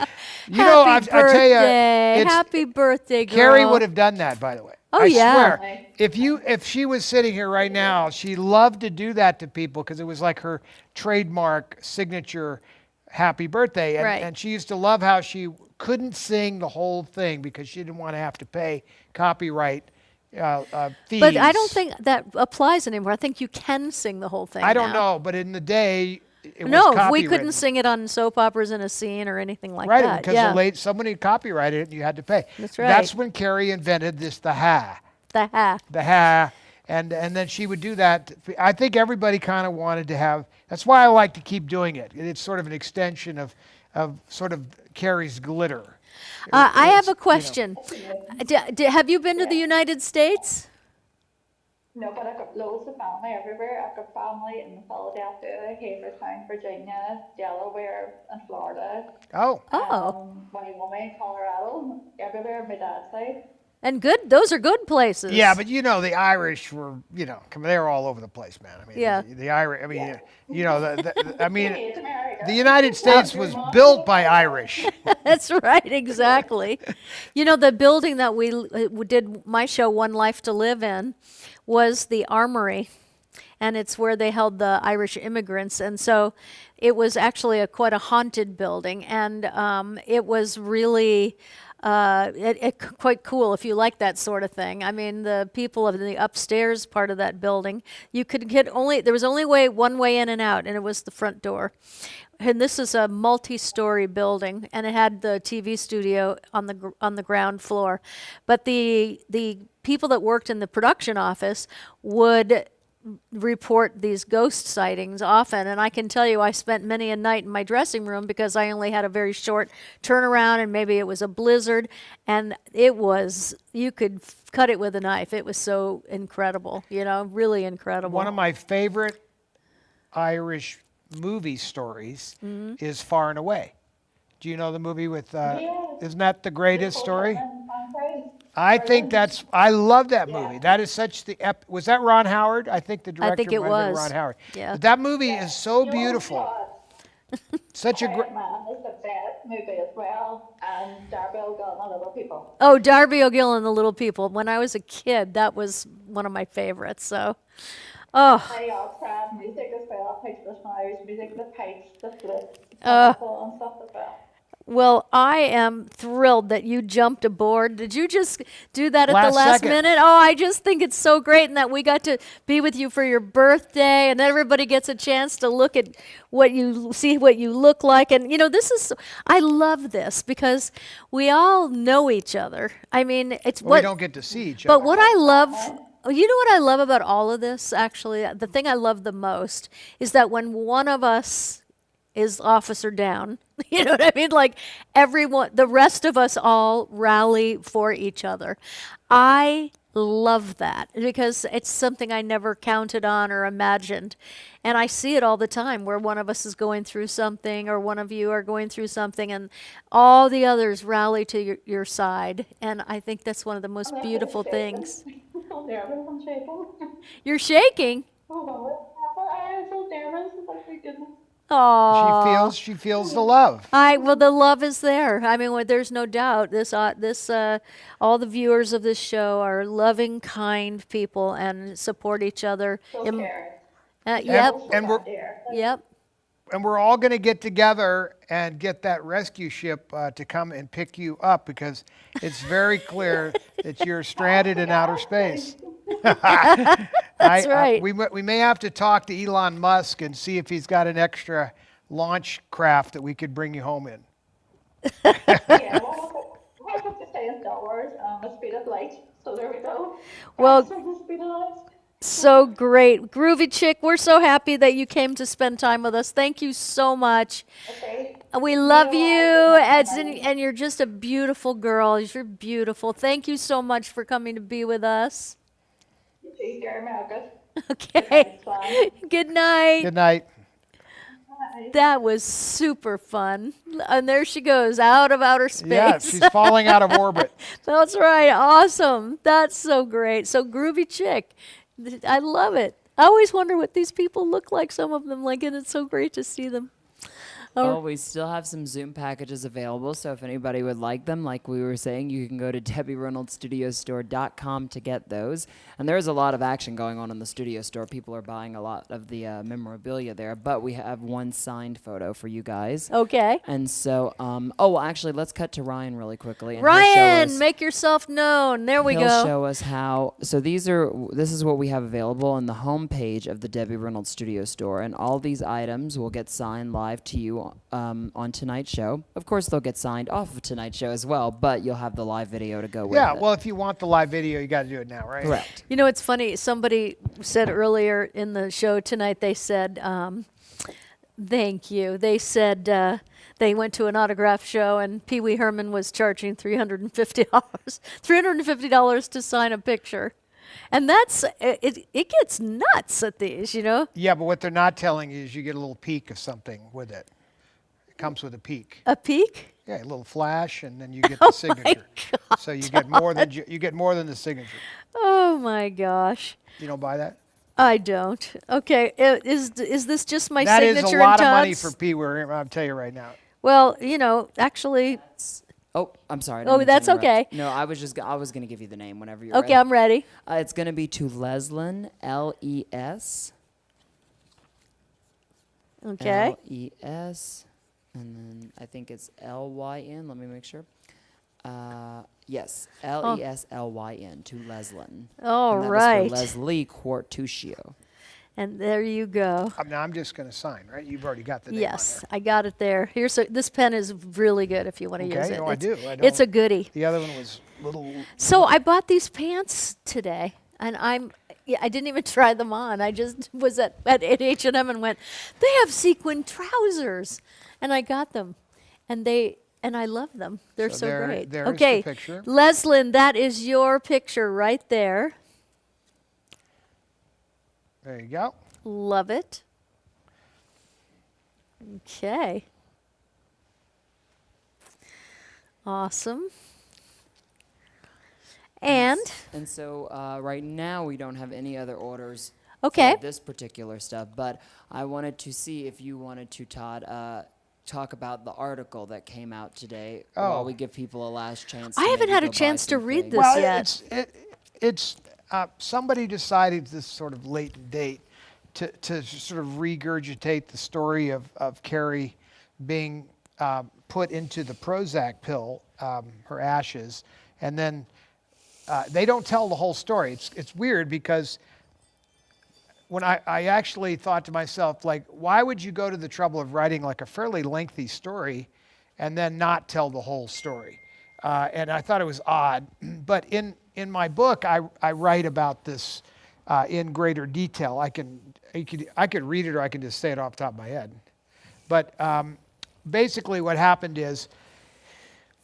tell you, birthday. it's, Happy birthday, girl. Carrie would have done that, by the way. Oh, I yeah. swear. If she was sitting here right now, she loved to do that to people because it was like her trademark signature happy birthday. And, Right. and she used to love how she couldn't sing the whole thing because she didn't want to have to pay copyright fees. But I don't think that applies anymore. I think you can sing the whole thing. I don't now. know, but in the day, it was No, we copywritten. couldn't sing it on soap operas in a scene or anything like Right, that. because Yeah. somebody copyrighted it and you had to pay. That's right. That's when Carrie invented the ha. The ha. The ha. And then she would do that. I think everybody kind of wanted to have, that's why I like to keep doing it. It's sort of an extension of sort of Carrie's glitter. I have a question. Have you been to the United States? No, but I've got loads of family everywhere. I've got family in Philadelphia, Havertown, Virginia, Delaware, and Florida. Oh. Wyoming, Colorado, everywhere on my dad's side. And good. Those are good places. Yeah, but the Irish were, they were all over the place, man. I mean, Yeah. the Irish, I mean, I mean, It's America. the United States was built by Irish. That's right, exactly. The building that we did my show, One Life to Live in, was the Armory. and it's where they held the Irish immigrants. And so it was actually quite a haunted building, and it was really quite cool if you like that sort of thing. I mean, the people in the upstairs part of that building, you could get there was only one way in and out, and it was the front door. And this is a multi-story building, and it had the TV studio on the ground floor. But the people that worked in the production office would report these ghost sightings often, and I can tell you I spent many a night in my dressing room because I only had a very short turnaround, and maybe it was a blizzard, and you could cut it with a knife. It was so incredible, really incredible. One of my favorite Irish movie stories is Far and Away. Do you know the movie with, isn't that the greatest story? I think I love that movie. That is such was that Ron Howard? I think the director I think it might have been was. Ron Howard. Yeah. But that movie is so beautiful. Such a great. Man is the best movie as well, and Darby O'Gill and the Little People. Oh, Darby O'Gill and the Little People. When I was a kid, that was one of my favorites. So, They all tried music as well, pipes, the snow's music, the pipes, the flutes, and stuff as well. well, I am thrilled that you jumped aboard. Did you just do that at the Last last second. minute? Oh, I just think it's so great, and that we got to be with you for your birthday, and everybody gets a chance to look at what you look like. And I love this because we all know each other. I mean, We don't get to see each But other. what I love, what I love about all of this, actually, the thing I love the most is that when one of us is officer down, you know what I mean? Like everyone, the rest of us all rally for each other. I love that because it's something I never counted on or imagined. And I see it all the time where one of us is going through something or one of you are going through something and all the others rally to your side. And I think that's one of the most beautiful things. I'm nervous, I'm shaking. You're shaking. Oh, I am so nervous, oh my goodness. Oh, She feels the love. well, the love is there. I mean, there's no doubt. All the viewers of this show are loving, kind people and support each other. So scared. Yep, And we're There. yep. and we're all going to get together and get that rescue ship to come and pick you up because it's very clear that you're stranded in outer space. That's right. We may have to talk to Elon Musk and see if he's got an extra launch craft that we could bring you home in. Yeah, we'll have to stay in Star Wars, the speed of light. So there we go. Well, So the speed of light. So great. Groovy Chick, we're so happy that you came to spend time with us. Thank you so much. Okay. We love you, welcome. and you're just a beautiful girl. You're beautiful. Thank you so much for coming to be with us. Take care, Margaret. Okay. Bye. Good night. Good night. That was super fun. And there she goes, out of outer space. Yeah, she's falling out of orbit. That's right. Awesome. That's so great. So Groovy Chick. I love it. I always wonder what these people look like, some of them, and it's so great to see them. Oh, we still have some Zoom packages available, so if anybody would like them, like we were saying, you can go to DebbieReynoldsStudioStore.com to get those. And there's a lot of action going on in the studio store. People are buying a lot of the memorabilia there, but we have one signed photo for you guys. Okay. And so, actually, let's cut to Ryan really quickly. And Ryan, make yourself known. There we he'll go. show us how. So this is what we have available on the home page of the Debbie Reynolds Studio Store, and all these items will get signed live to you on tonight's show. Of course, they'll get signed off of tonight's show as well, but you'll have the live video to go with Yeah, it. well, if you want the live video, you got to do it now, right? Correct. You know, it's funny. Somebody said earlier in the show tonight, they said, thank you. They said they went to an autograph show and Pee Wee Herman was charging $350. $350 to sign a picture. And it gets nuts at these, Yeah, but what they're not telling you is you get a little peek of something with it. It comes with a peek. A peek? Yeah, a little flash, and then you get the signature. God, So you get more than the signature. Oh my gosh. You don't buy that? I don't. Okay, is this just my That signature is a lot and of money Todd's? for Pee Wee. I'll tell you right now. Well, actually, Oh, I'm sorry. I Oh, didn't mean to that's interrupt. okay. No, I was going to give you the name whenever you're okay, ready. I'm ready. It's going to be to Leslin, L-E-S, Okay. L-E-S, and then I think it's L-Y-N. Let me make sure. Yes, Leslyn, to Leslyn. All And that is right. for Leslie Quartuccio. And there you go. Now I'm just going to sign, right? You've already got the name Yes, on I got it there. This pen is really good if you want to there. use Okay, it. no, I It's, do. I it's a don't- goodie. The other one was little. So I bought these pants today, and I didn't even try them on. I just was at H&M and went, they have sequin trousers, and I got them, and I love them. They're So so there- great. there's the Okay, picture. Leslyn, that is your picture right there. There you go. Love it. Okay. Awesome. And And so right now we don't have any other orders Okay. for this particular stuff, but I wanted to see if you wanted to, Todd, talk about the article that came out today while we give people a last chance. I to haven't maybe had a go buy chance to some read things. this Well, yet. it's somebody decided this sort of latent date to sort of regurgitate the story of Carrie being put into the Prozac pill, her ashes, and then they don't tell the whole story. It's weird because when I actually thought to myself, like, why would you go to the trouble of writing like a fairly lengthy story and then not tell the whole story? And I thought it was odd. But in my book, I write about this in greater detail. I could read it, or I can just say it off the top of my head. But basically what happened is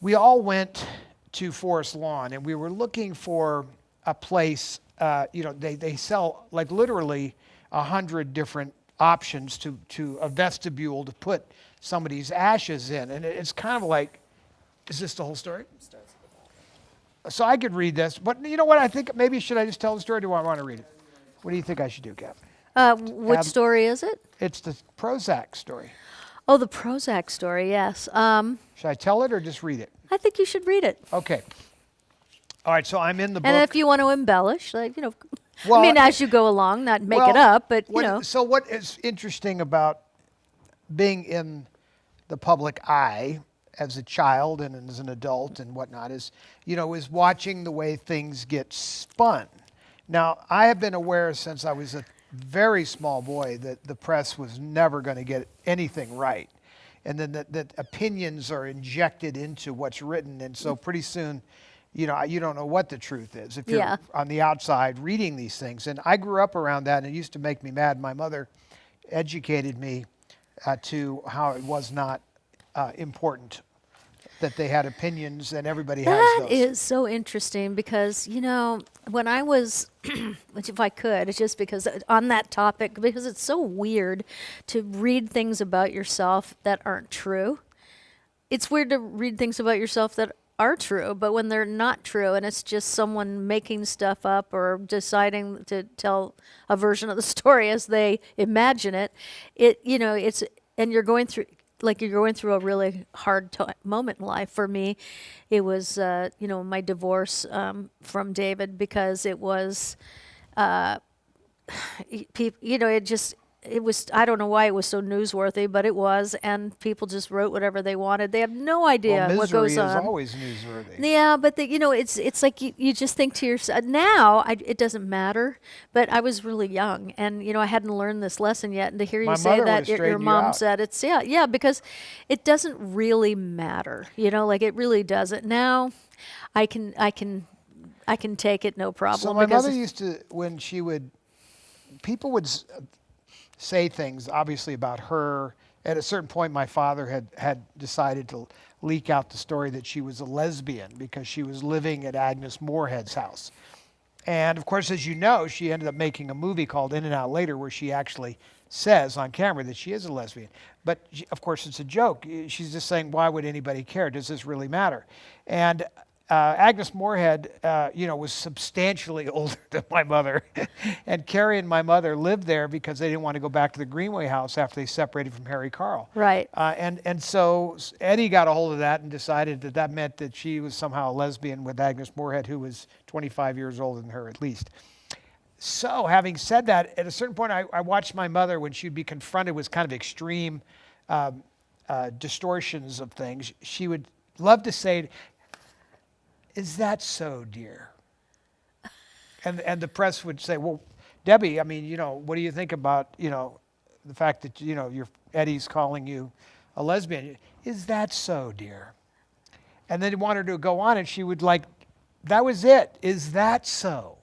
we all went to Forest Lawn, and we were looking for a place. They sell like literally 100 different options to a vestibule to put somebody's ashes in. And it's kind of like, is this the whole story? So I could read this, but you know what? I think maybe should I just tell the story, or do I want to read it? What do you think I should do, Cap? What story is it? It's the Prozac story. Oh, the Prozac story, yes. Should I tell it or just read it? I think you should read it. Okay. All right, so I'm in the book. And if you want to embellish, like, Well, I mean, as you go along, not make it up, but, So what is interesting about being in the public eye as a child and as an adult and whatnot is watching the way things get spun. Now, I have been aware since I was a very small boy that the press was never going to get anything right. And then that opinions are injected into what's written. And so pretty soon, you don't know what the truth is if you're on the outside reading these things. And I grew up around that, and it used to make me mad. My mother educated me to how it was not important that they had opinions, and everybody has that those. is so interesting because, when I was, which if I could, it's just because on that topic, because it's so weird to read things about yourself that aren't true. It's weird to read things about yourself that are true, but when they're not true and it's just someone making stuff up or deciding to tell a version of the story as they imagine it, and you're going through a really hard moment in life. For me, it was, my divorce from David, because it was, it was, I don't know why it was so newsworthy, but it was, and people just wrote whatever they wanted. They have no idea what misery goes on. is always newsworthy. Yeah, but it's like you just think to yourself, now it doesn't matter, but I was really young, and I hadn't learned this lesson yet, and to hear you My say mother that would've your straightened you mom out. said it's, because it doesn't really matter, like it really doesn't. Now I can take it no problem. So my because mother used to, when people would say things obviously about her. At a certain point, my father had decided to leak out the story that she was a lesbian because she was living at Agnes Moorehead's house. And of course, as you know, she ended up making a movie called In and Out Later, where she actually says on camera that she is a lesbian. But of course, it's a joke. She's just saying, why would anybody care? Does this really matter? And Agnes Moorehead, was substantially older than my mother. And Carrie and my mother lived there because they didn't want to go back to the Greenway house after they separated from Harry Carl. Right. And so Eddie got a hold of that and decided that meant that she was somehow a lesbian with Agnes Moorehead, who was 25 years older than her at least. So having said that, at a certain point, I watched my mother when she'd be confronted with kind of extreme distortions of things. She would love to say, "Is that so, dear?" And the press would say, "Well, Debbie, I mean, what do you think about, the fact that, your Eddie's calling you a lesbian? Is that so, dear?" And then he wanted her to go on, and she would that was it. Is that so?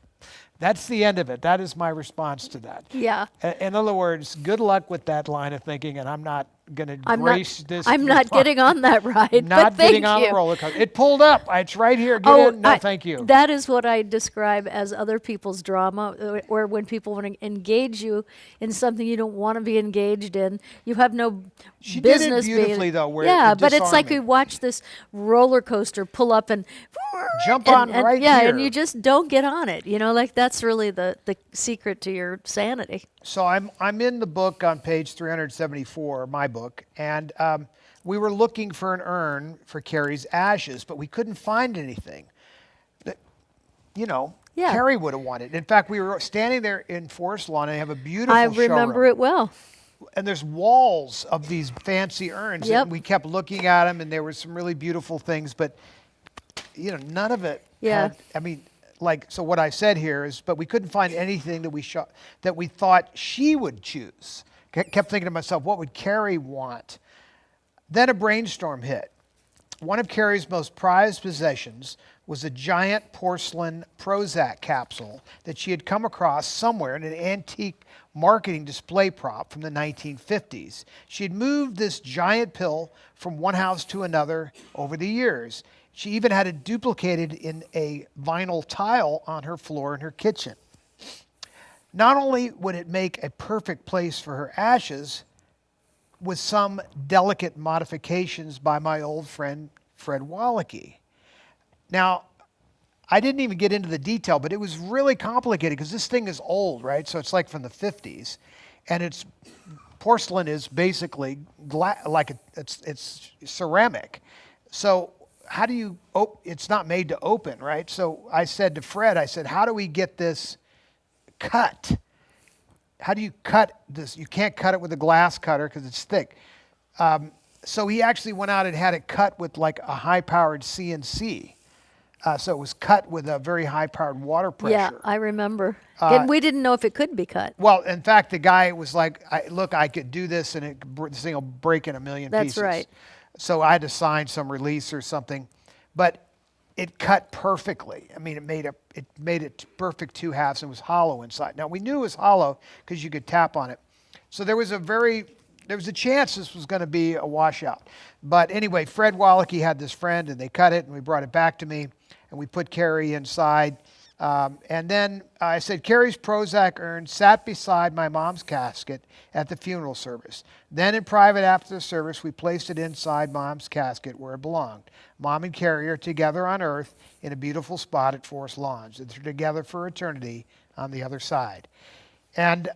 That's the end of it. That is my response to that. Yeah. In other words, good luck with that line of thinking, and I'm not going to I'm grace this. I'm not getting on that ride. Not but getting thank on you. the roller coaster. It pulled up. It's right here. Get in. No, thank you. That is what I describe as other people's drama, or when people want to engage you in something you don't want to be engaged in. You have no She did it business beautifully, being. though, where yeah, it but it's like disarming. you watch this roller coaster pull up and Jump on right yeah, here. and you just don't get on it. That's really the secret to your sanity. So I'm in the book on page 374, my book, and we were looking for an urn for Carrie's ashes, but we couldn't find anything that, Yeah. Carrie would have wanted. In fact, we were standing there in Forest Lawn, and they have a beautiful I remember showroom. it well. And there's walls of these fancy urns, Yep. and we kept looking at them, and there were some really beautiful things, but none of it Yeah. so what I said here is, but we couldn't find anything that we thought she would choose. Kept thinking to myself, what would Carrie want? Then a brainstorm hit. One of Carrie's most prized possessions was a giant porcelain Prozac capsule that she had come across somewhere in an antique marketing display prop from the 1950s. She had moved this giant pill from one house to another over the years. She even had it duplicated in a vinyl tile on her floor in her kitchen. Not only would it make a perfect place for her ashes, with some delicate modifications by my old friend Fred Wallachy. Now, I didn't even get into the detail, but it was really complicated because this thing is old, right? So it's like from the 50s, and porcelain is basically it's ceramic. So how do you? It's not made to open, right? So I said to Fred, how do we get this cut? How do you cut this? You can't cut it with a glass cutter because it's thick. So he actually went out and had it cut with like a high-powered CNC. So it was cut with a very high-powered water pressure. Yeah, I remember. And we didn't know if it could be cut. Well, in fact, the guy was like, look, I could do this, and this thing will break in a million pieces. That's right. So I had to sign some release or something. But it cut perfectly. I mean, it made it perfect two halves and was hollow inside. Now, we knew it was hollow because you could tap on it. So there was a chance this was going to be a washout. But anyway, Fred Wallachy had this friend, and they cut it, and we brought it back to me, and we put Carrie inside. And then I said, Carrie's Prozac urn sat beside my mom's casket at the funeral service. Then in private after the service, we placed it inside Mom's casket where it belonged. Mom and Carrie are together on earth in a beautiful spot at Forest Lawns. They're together for eternity on the other side. And,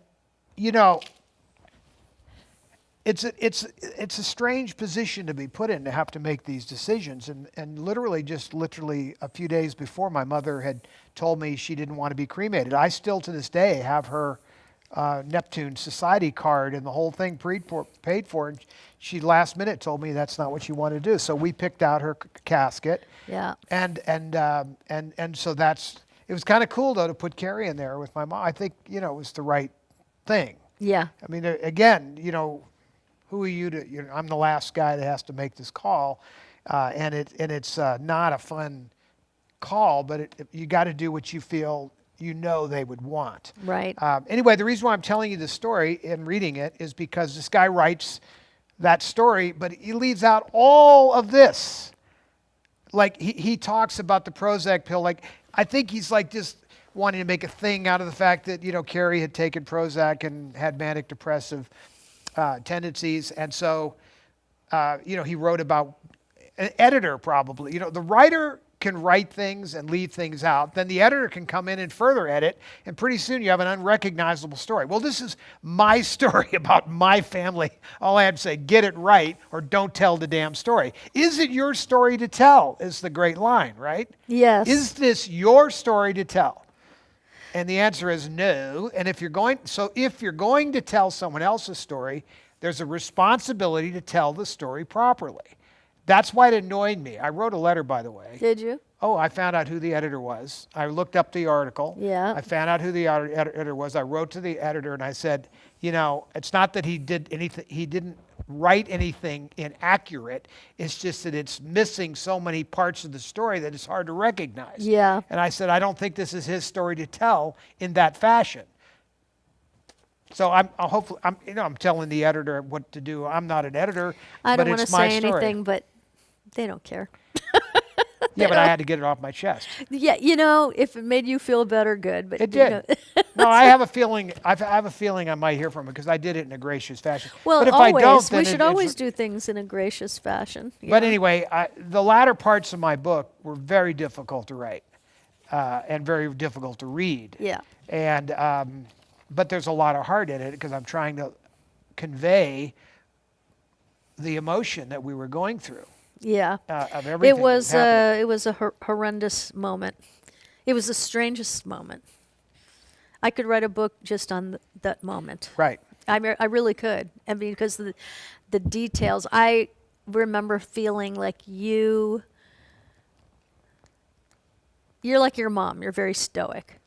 it's a strange position to be put in, to have to make these decisions. And literally a few days before, my mother had told me she didn't want to be cremated. I still to this day have her Neptune Society card and the whole thing paid for. And she last minute told me that's not what she wanted to do. So we picked out her casket. Yeah. And so it was kind of cool though to put Carrie in there with my mom. I think it was the right thing. Yeah. I mean, again, who are you to? I'm the last guy that has to make this call, and it's not a fun call, but you got to do what you feel they would want. Right. Anyway, the reason why I'm telling you this story and reading it is because this guy writes that story, but he leaves out all of this. Like he talks about the Prozac pill. Like I think he's like just wanting to make a thing out of the fact that Carrie had taken Prozac and had manic depressive tendencies, and so he wrote about an editor probably. The writer can write things and leave things out. Then the editor can come in and further edit, and pretty soon you have an unrecognizable story. Well, this is my story about my family. All I had to say, get it right or don't tell the damn story. Is it your story to tell is the great line, right? Yes. Is this your story to tell? And the answer is no. And if you're going to tell someone else's story, there's a responsibility to tell the story properly. That's why it annoyed me. I wrote a letter, by the way. Did you? Oh, I found out who the editor was. I looked up the article. Yeah. I found out who the editor was. I wrote to the editor and I said, it's not that he did anything. He didn't write anything inaccurate. It's just that it's missing so many parts of the story that it's hard to recognize. Yeah. And I said, I don't think this is his story to tell in that fashion. So I'm telling the editor what to do. I'm not an editor, I but don't want to it's my say story. anything, but they don't care. Yeah, but I had to get it off my chest. Yeah, if it made you feel better, good. But It did. No, I have a feeling. I have a feeling I might hear from it because I did it in a gracious fashion. well, but if always I don't, then we should it's- always do things in a gracious fashion. But anyway, the latter parts of my book were very difficult to write and very difficult to read. Yeah. And but there's a lot of heart in it because I'm trying to convey the emotion that we were going through. Yeah. Of everything. It was happening. it was a horrendous moment. It was the strangest moment. I could write a book just on that moment. Right. I really could. I mean, because the details. I remember feeling like you're like your mom. You're very stoic,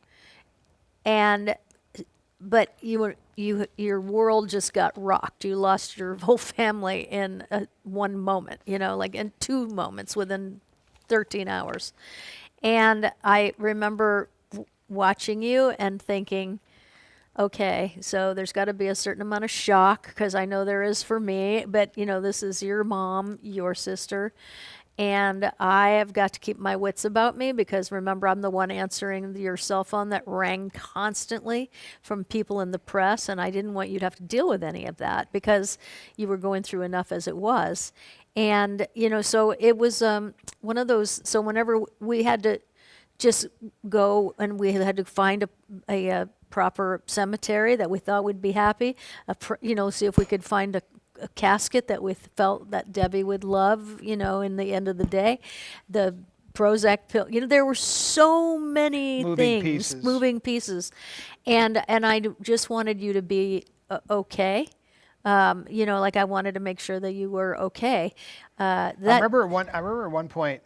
but your world just got rocked. You lost your whole family in one moment. Like in 2 moments within 13 hours, and I remember watching you and thinking, okay, so there's got to be a certain amount of shock because I know there is for me, but this is your mom, your sister, and I have got to keep my wits about me because remember, I'm the one answering your cell phone that rang constantly from people in the press, and I didn't want you to have to deal with any of that because you were going through enough as it was. And, so it was one of those, so whenever we had to just go and we had to find a proper cemetery that we thought would be happy, see if we could find a casket that we felt that Debbie would love, in the end of the day. The Prozac pill, there were so many moving pieces. And I just wanted you to be okay. Like I wanted to make sure that you were okay. I remember at one point,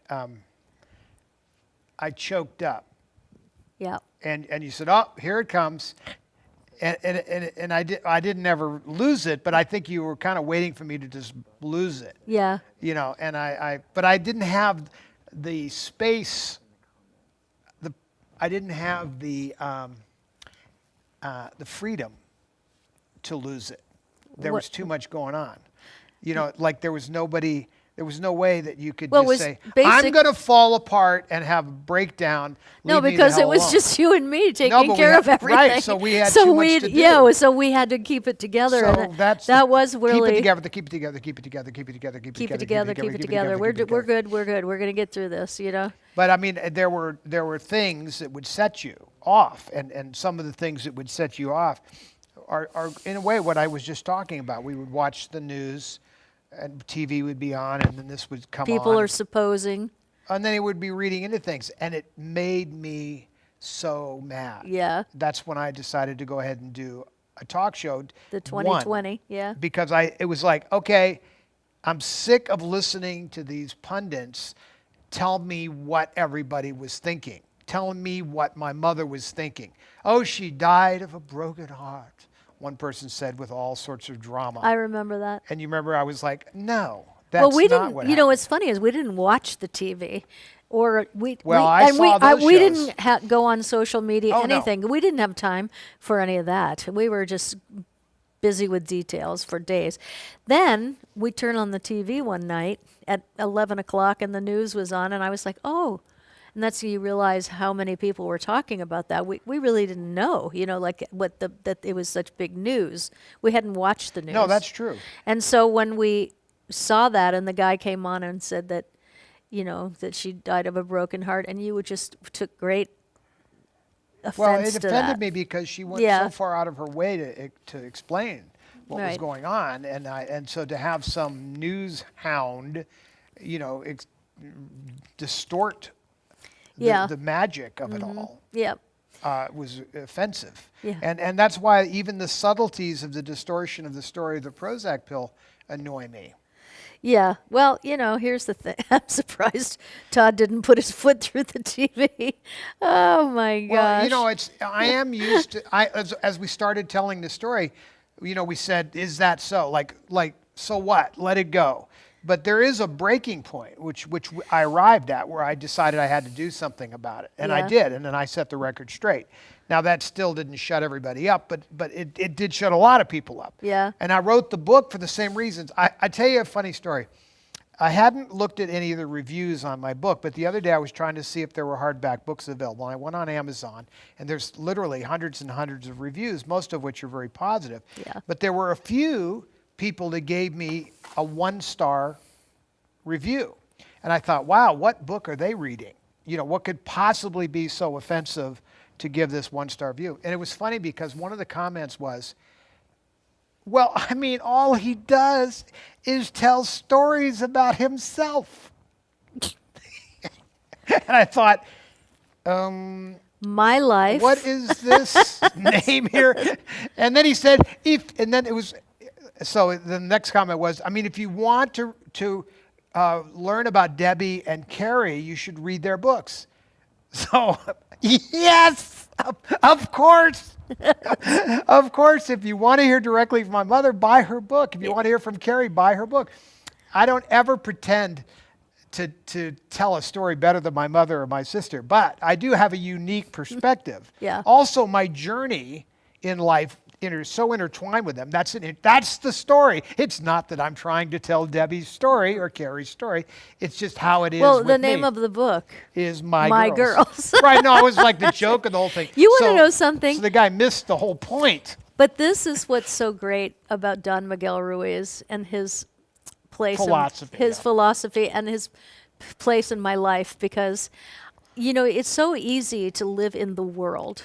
I choked up. Yeah. And you said, "Oh, here it comes," and I didn't ever lose it, but I think you were kind of waiting for me to just lose it. Yeah. And but I didn't have the space. I didn't have the freedom to lose it. There was too much going on. Like there was nobody. There was no way that you could just say, I'm going to fall apart and have a breakdown. No, leave me the because it hell was alone. just you and me taking care of everything. Right, so we had too much to do. Yeah, so we had to keep it together. So and that was really... Keep it together, keep it together, keep it together, keep it together, keep it together. Keep it together. We're good, we're good. We're going to get through this, But I mean, there were things that would set you off, and some of the things that would set you off are in a way what I was just talking about. We would watch the news, and TV would be on, and then this would come on. People are supposing. And then he would be reading into things, and it made me so mad. Yeah. That's when I decided to go ahead and do a talk show. The 2020, yeah. Because it was like, okay, I'm sick of listening to these pundits tell me what everybody was thinking, telling me what my mother was thinking. Oh, she died of a broken heart, one person said with all sorts of drama. I remember that. And you remember I was like, no, that's not what happened. What's funny is we didn't watch the TV. Or we didn't go on social media, anything. No. We didn't have time for any of that. We were just busy with details for days. Then we turned on the TV one night at 11 o'clock and the news was on, and I was like, oh. And that's when you realize how many people were talking about that. We really didn't know, that it was such big news. We hadn't watched the news. No, that's true. And so when we saw that and the guy came on and said that, that she died of a broken heart, and you just took great offense to that. Well, it offended me because she went so far out of her way to explain what was going on, and so to have some news hound, distort the magic of it all. Yeah. was offensive. Yeah. And that's why even the subtleties of the distortion of the story of the Prozac pill annoy me. Yeah. Well, here's the thing. I'm surprised Todd didn't put his foot through the TV. Oh my gosh. Well, I am used to, as we started telling the story, we said, is that so? Like, so what? Let it go. But there is a breaking point, which I arrived at, where I decided I had to do something about it. And I Yeah. did, and then I set the record straight. Now, that still didn't shut everybody up, but it did shut a lot of people up. Yeah. And I wrote the book for the same reasons. I tell you a funny story. I hadn't looked at any of the reviews on my book, but the other day I was trying to see if there were hardback books available. I went on Amazon, and there's literally hundreds and hundreds of reviews, most of which are very positive. Yeah. But there were a few people that gave me a 1-star review. And I thought, wow, what book are they reading? What could possibly be so offensive to give this 1-star review? And it was funny because one of the comments was, well, I mean, all he does is tell stories about himself. And I thought, My life. what is this name here? And then he said, so the next comment was, I mean, if you want to learn about Debbie and Carrie, you should read their books. So, yes, of course. Of course, if you want to hear directly from my mother, buy her book. If you want to hear from Carrie, buy her book. I don't ever pretend to tell a story better than my mother or my sister, but I do have a unique perspective. Yeah. Also, my journey in life so intertwined with them. That's the story. It's not that I'm trying to tell Debbie's story or Carrie's story. It's just how it is. Well, with the name me of the book. is My My Girls. Girls. Right? No, it was like the joke of the whole thing. You wanna know something? So the guy missed the whole point. But this is what's so great about Don Miguel Ruiz and his place, Philosophy, his yeah. philosophy, and his place in my life, because it's so easy to live in the world.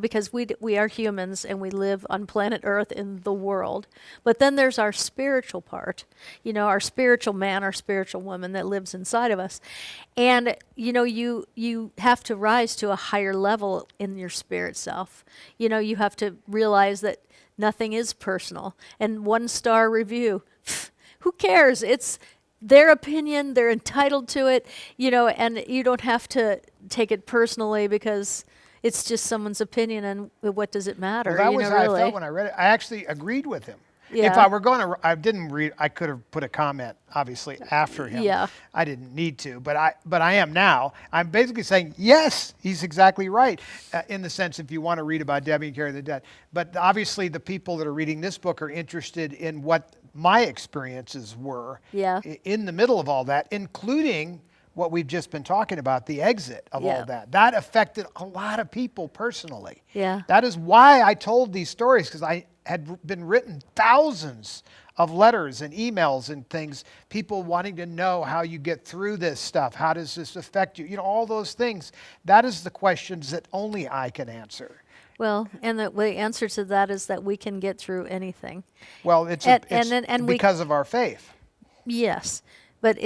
Because we are humans and we live on planet Earth in the world. But then there's our spiritual part, our spiritual man, our spiritual woman that lives inside of us. And, you have to rise to a higher level in your spirit self. You have to realize that nothing is personal. And 1-star review, who cares? It's their opinion. They're entitled to it, and you don't have to take it personally because it's just someone's opinion, and what does it matter? Well, that was how really. I felt when I read it. I actually agreed with him. Yeah. If I were going to, I didn't read. I could have put a comment, obviously, after him. Yeah. I didn't need to, but I am now. I'm basically saying yes, he's exactly right, in the sense if you want to read about Debbie and Carrie the Dead. But obviously, the people that are reading this book are interested in what my experiences were. Yeah. In the middle of all that, including what we've just been talking about, the exit of Yeah. all that. That affected a lot of people personally. Yeah. That is why I told these stories, because I had been written thousands of letters and emails and things, people wanting to know how you get through this stuff. How does this affect you? All those things. That is the questions that only I can answer. Well, and the answer to that is that we can get through anything. Well, it's because of our faith. Yes. But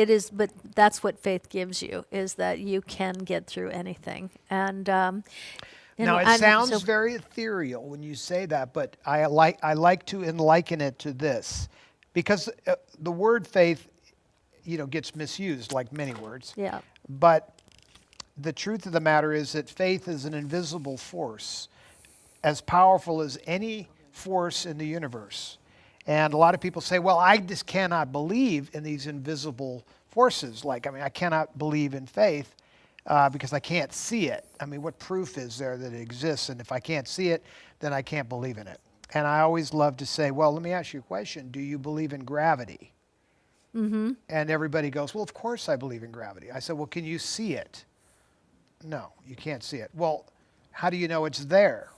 that's what faith gives you, is that you can get through anything. And Now, it sounds very ethereal when you say that, but I like to liken it to this, because the word faith, gets misused like many words. Yeah. But the truth of the matter is that faith is an invisible force, as powerful as any force in the universe. And a lot of people say, well, I just cannot believe in these invisible forces. I cannot believe in faith because I can't see it. I mean, what proof is there that it exists? And if I can't see it, then I can't believe in it. And I always love to say, well, let me ask you a question. Do you believe in gravity? Mm-hmm. And everybody goes, well, of course I believe in gravity. I said, well, can you see it? No, you can't see it. Well, how do you know it's there?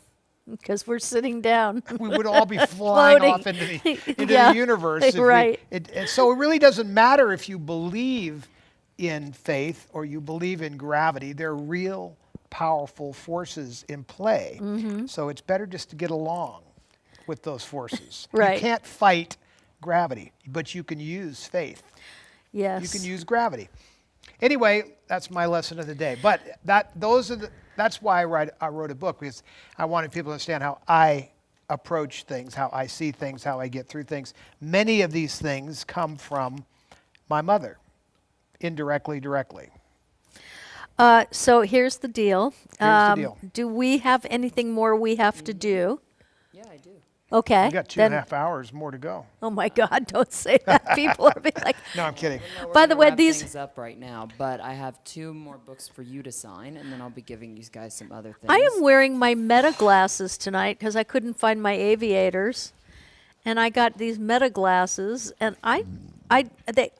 Because we're sitting down. We would all be flying Floating. off into Yeah, the universe. If right. And so it really doesn't matter if you believe in faith or you believe in gravity. They're real, powerful forces in play. Mm-hmm. So it's better just to get along with those forces. Right. You can't fight gravity, but you can use faith. Yes. You can use gravity. Anyway, that's my lesson of the day. But those are That's why I wrote a book, because I wanted people to understand how I approach things, how I see things, how I get through things. Many of these things come from my mother, indirectly, directly. So here's the deal. Here's the deal. Do we have anything more we have to do? Yeah, I do. Okay. We got 2.5 hours more to go. Oh my God! Don't say that. People will be like. No, I'm kidding. No, we're By the gonna way, wrap these- things up right now, but I have 2 more books for you to sign, and then I'll be giving you guys some other things. I am wearing my Meta glasses tonight because I couldn't find my aviators, and I got these Meta glasses, and I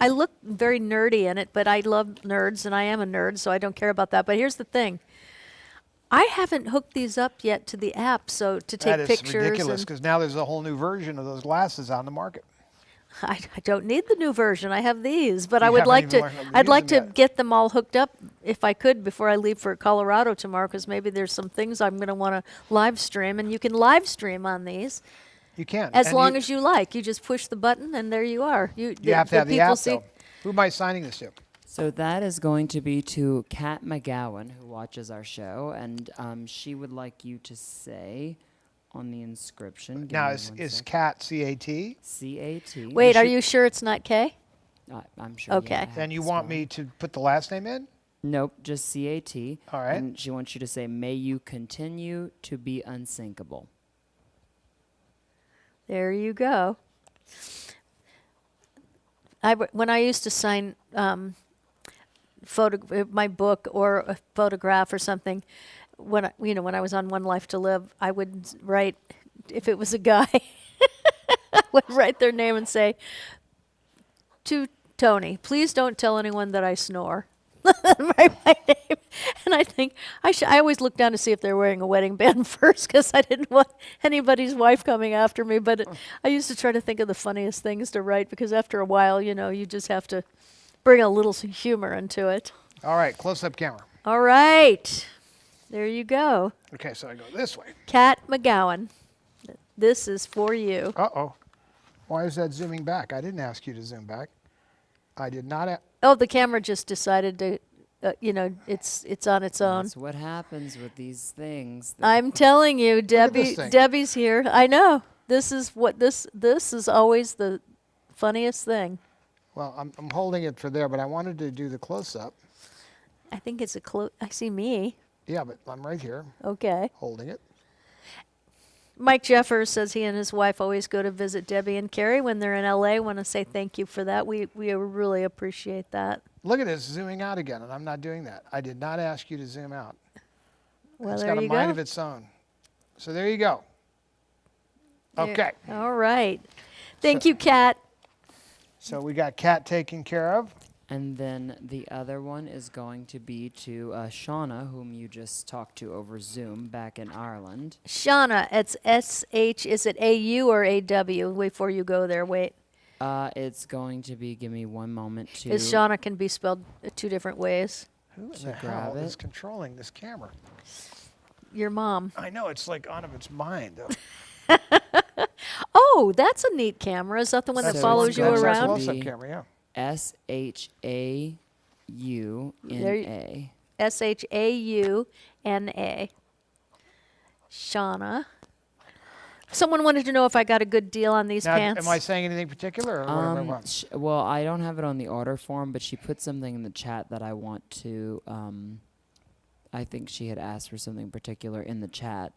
look very nerdy in it, but I love nerds, and I am a nerd, so I don't care about that. But here's the thing: I haven't hooked these up yet to the app, so to take That is pictures. ridiculous, and because now there's a whole new version of those glasses on the market. I don't need the new version. I have these, but I You would haven't like even to. learned how to I'd use like to them yet. get them all hooked up if I could before I leave for Colorado tomorrow, because maybe there's some things I'm going to want to live stream, and you can live stream on these You can. as And long as you like. You just push the button, and there you are. You have to have the people app, see. though. Who am I signing this to? So that is going to be to Kat McGowan, who watches our show, and she would like you to say on the inscription. give Now, me is one sec. CAT, C-A-T? C-A-T. Wait, are should- you sure it's not K? I'm sure. Okay. yeah, I have Then you the want spelling. me to put the last name in? Nope, just C-A-T. All right. And she wants you to say, may you continue to be unsinkable. There you go. When I used to sign my book or a photograph or something, when I was on One Life to Live, I would write, if it was a guy, I would write their name and say, to Tony, please don't tell anyone that I snore. Write my name. And I think I always look down to see if they're wearing a wedding band first, because I didn't want anybody's wife coming after me. But I used to try to think of the funniest things to write, because after a while, you just have to bring a little humor into it. All right, close-up camera. All right. There you go. Okay, so I go this way. Kat McGowan. This is for you. Uh-oh. Why is that zooming back? I didn't ask you to zoom back. I did not. Oh, the camera just decided to, it's on its own. That's what happens with these things. I'm telling you, at this Debbie. thing. Debbie's here. I know. This is always the funniest thing. Well, I'm holding it for there, but I wanted to do the close-up. I think it's I see me. Yeah, but I'm right here Okay. holding it. Mike Jeffers says he and his wife always go to visit Debbie and Carrie when they're in LA. Want to say thank you for that. We really appreciate that. Look at this, zooming out again, and I'm not doing that. I did not ask you to zoom out. Well, It's there got a you mind go. of its own. So there you go. Okay, All right. Thank you, Kat. so we got Kat taken care of. And then the other one is going to be to Shauna, whom you just talked to over Zoom back in Ireland. Shauna, it's S-H, is it A-U or A-W? Before you go there, wait. It's going to be, give me one moment to... Because Shauna can be spelled 2 different ways. Who in To the hell grab is it. controlling this camera? Your mom. I know, it's like out of its mind. Oh, that's a neat camera. Is that the one that So follows it's you got That's around? a close-up Be- camera, yeah. S-H-A-U-N-A. S-H-A-U-N-A. Shauna. Someone wanted to know if I got a good deal on these Now, pants. am I saying anything particular, or what am I wrong? Well, I don't have it on the order form, but she put something in the chat that I want to... I think she had asked for something particular in the chat.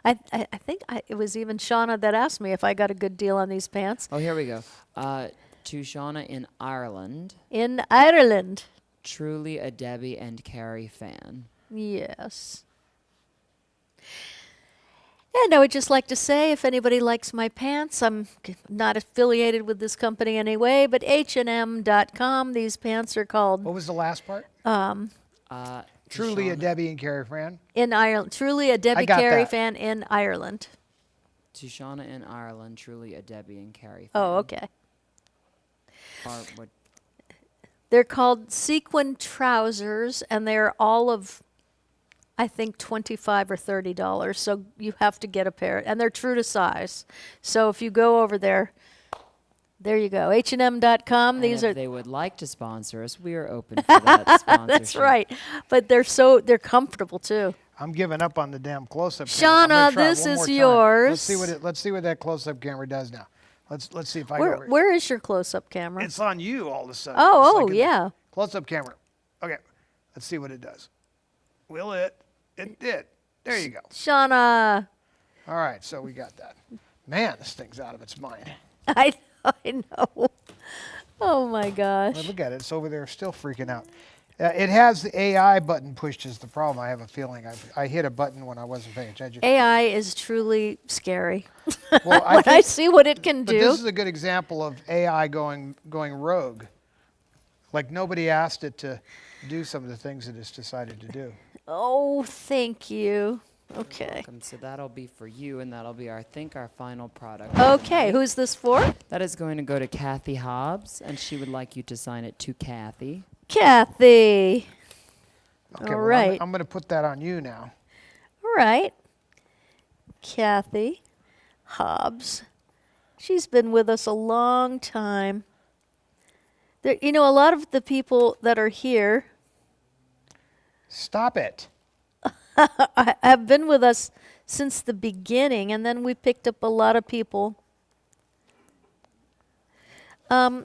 I think it was even Shauna that asked me if I got a good deal on these pants. Oh, here we go. To Shauna in Ireland, In Ireland. truly a Debbie and Carrie fan. Yes. And I would just like to say, if anybody likes my pants, I'm not affiliated with this company anyway, but H&M.com. These pants are called What was the last part? To Truly a Shauna- Debbie and Carrie fan. in Ireland. Truly a Debbie got Carey that. fan in Ireland. To Shauna in Ireland, truly a Debbie and Carrie fan. Oh, okay. Or what, They're called sequin trousers, and they're all of, I think, $25 or $30. So you have to get a pair, and they're true to size. So if you go over there, There you go. H&M.com. And These if are they would like to sponsor us, we are open for that sponsorship. that's right. But they're comfortable too. I'm giving up on the damn close-up camera. I'm gonna Shauna, try it this one is more time. yours. Let's see what that close-up camera does now. Let's see if I go over. Where is your close-up camera? It's on you all of a sudden. Oh, It's oh, like in the yeah. Close-up camera. Okay, let's see what it does. Will it? It did. There you go. Shauna. All right, so we got that. Man, this thing's out of its mind. I know. Oh my gosh. Well, look at it. It's over there still freaking out. It has the AI button pushed is the problem. I have a feeling I hit a button when I wasn't paying attention. AI is truly scary. Well, When I see what it can but do. this is a good example of AI going rogue. Like nobody asked it to do some of the things that it's decided to do. Oh, thank you. Okay. Welcome. So that'll be for you, and that'll be, I think, our final product. Okay, who's this for? That is going to go to Kathy Hobbs, and she would like you to sign it to Kathy. Kathy. Okay, All well, right. I'm going to put that on you now. All right. Kathy Hobbs. She's been with us a long time. There, a lot of the people that are here Stop it. have been with us since the beginning, and then we picked up a lot of people. I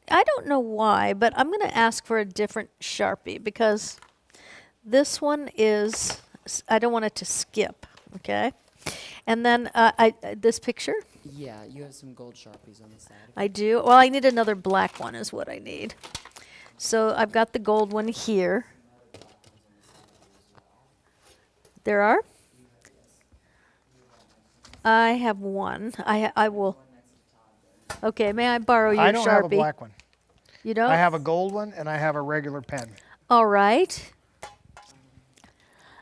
don't know why, but I'm going to ask for a different Sharpie because this one is, I don't want it to skip, okay? And then this picture, Yeah, you have some gold Sharpies on the side. I do. Well, I need another black one is what I need. So I've got the gold one here. There are? I have one. I will. Okay, may I borrow your Sharpie? I don't have a black one. You don't? I have a gold one and I have a regular pen. All right.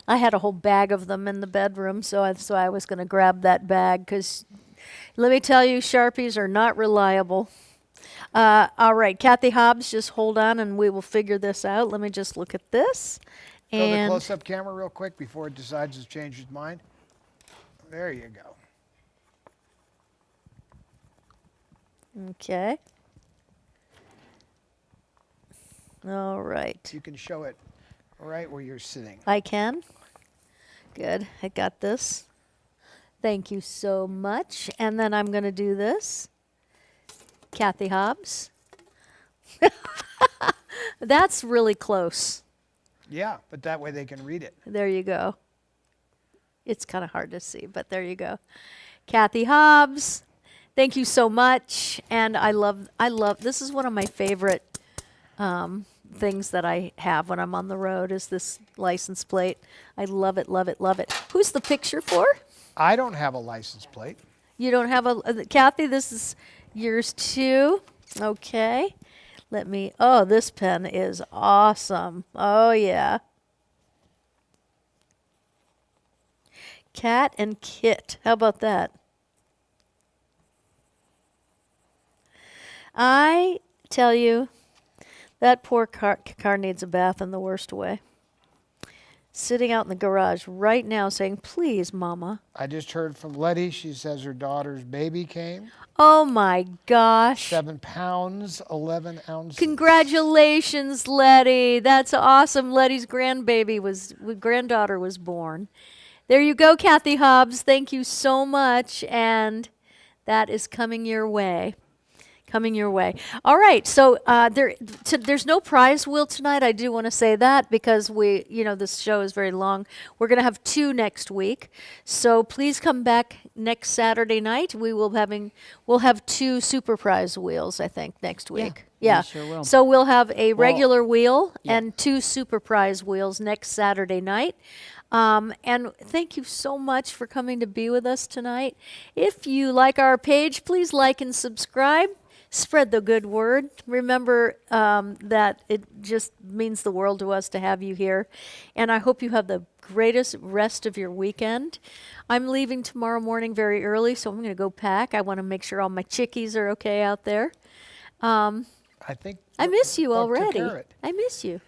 I had a whole bag of them in the bedroom, so I was going to grab that bag because let me tell you, Sharpies are not reliable. All right, Kathy Hobbs, just hold on and we will figure this out. Let me just look at this. Go to the And close-up camera real quick before it decides to change its mind. There you go. okay. All right. You can show it right where you're sitting. I can. Good. I got this. Thank you so much. And then I'm going to do this. Kathy Hobbs. That's really close. Yeah, but that way they can read it. There you go. It's kind of hard to see, but there you go. Kathy Hobbs, thank you so much. And I love, this is one of my favorite things that I have when I'm on the road is this license plate. I love it, love it, love it. Who's the picture for? I don't have a license plate. You don't have Kathy, this is yours too. Okay. Oh, this pen is awesome. Oh, yeah. Cat and Kit. How about that? I tell you, that poor car needs a bath in the worst way. Sitting out in the garage right now saying, please, Mama. I just heard from Letty. She says her daughter's baby came. Oh, my gosh. 7 pounds, 11 ounces. Congratulations, Letty. That's awesome. Letty's granddaughter was born. There you go, Kathy Hobbs. Thank you so much. And that is coming your way. Coming your way. All right, so there's no prize wheel tonight. I do want to say that because this show is very long. We're going to have 2 next week, so please come back next Saturday night. We'll have 2 super prize wheels, I think, next week. we sure will. So we'll have a regular wheel and 2 super prize wheels next Saturday night. And thank you so much for coming to be with us tonight. If you like our page, please like and subscribe. Spread the good word. Remember that it just means the world to us to have you here. And I hope you have the greatest rest of your weekend. I'm leaving tomorrow morning very early, so I'm going to go pack. I want to make sure all my chickies are okay out there. I think I miss you Buck took already. care of it. I miss you.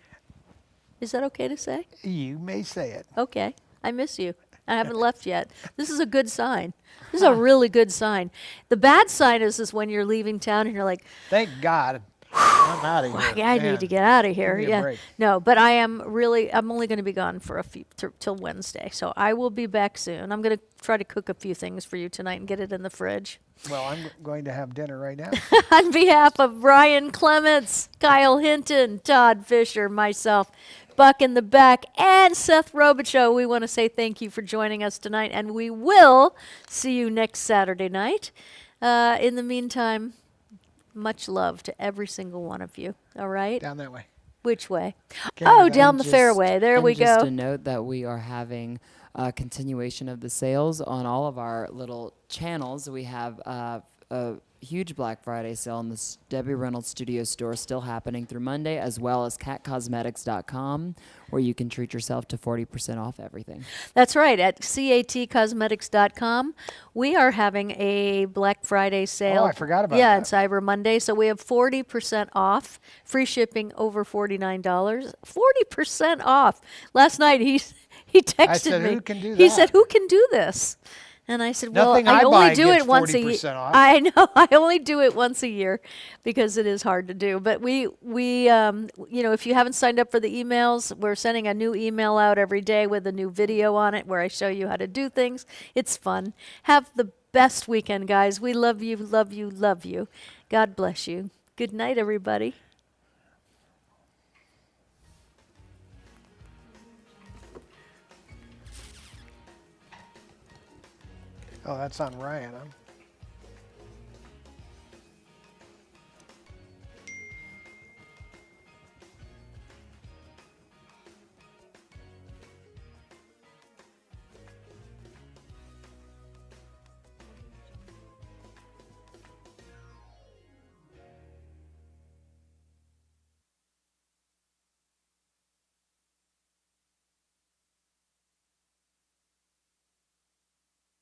Is that okay to say? You may say it. Okay. I miss you. I haven't left yet. This is a good sign. This is a really good sign. The bad sign is when you're leaving town and you're like, Thank God. I'm out of here. I need to get out of here. me a Yeah. break. No, but I'm only going to be gone for a few till Wednesday. So I will be back soon. I'm going to try to cook a few things for you tonight and get it in the fridge. Well, I'm going to have dinner right now. On behalf of Brian Clements, Kyle Hinton, Todd Fisher, myself, Buck in the back, and Seth Robichaux, we want to say thank you for joining us tonight, and we will see you next Saturday night. In the meantime, much love to every single one of you. All right? Down that way. Which way? Canada. Oh, down the Just- fairway. There and we just go. to note that we are having a continuation of the sales on all of our little channels. We have a huge Black Friday sale in the Debbie Reynolds Studio store still happening through Monday, as well as catcosmetics.com, where you can treat yourself to 40% off everything. That's right. At catcosmetics.com, we are having a Black Friday sale. Oh, I forgot about Yeah, that. and Cyber Monday. So we have 40% off, free shipping over $49. 40% off. Last night he texted said, me. "Who can do He that?" said, "Who can do this?" And I said, "Well, Nothing I I only buy do gets it once a year. 40% off. I know. I only do it once a year because it is hard to do. But we if you haven't signed up for the emails, we're sending a new email out every day with a new video on it where I show you how to do things. It's fun. Have the best weekend, guys. We love you, love you, love you. God bless you. Good night, everybody. Oh, that's on Ryan, huh?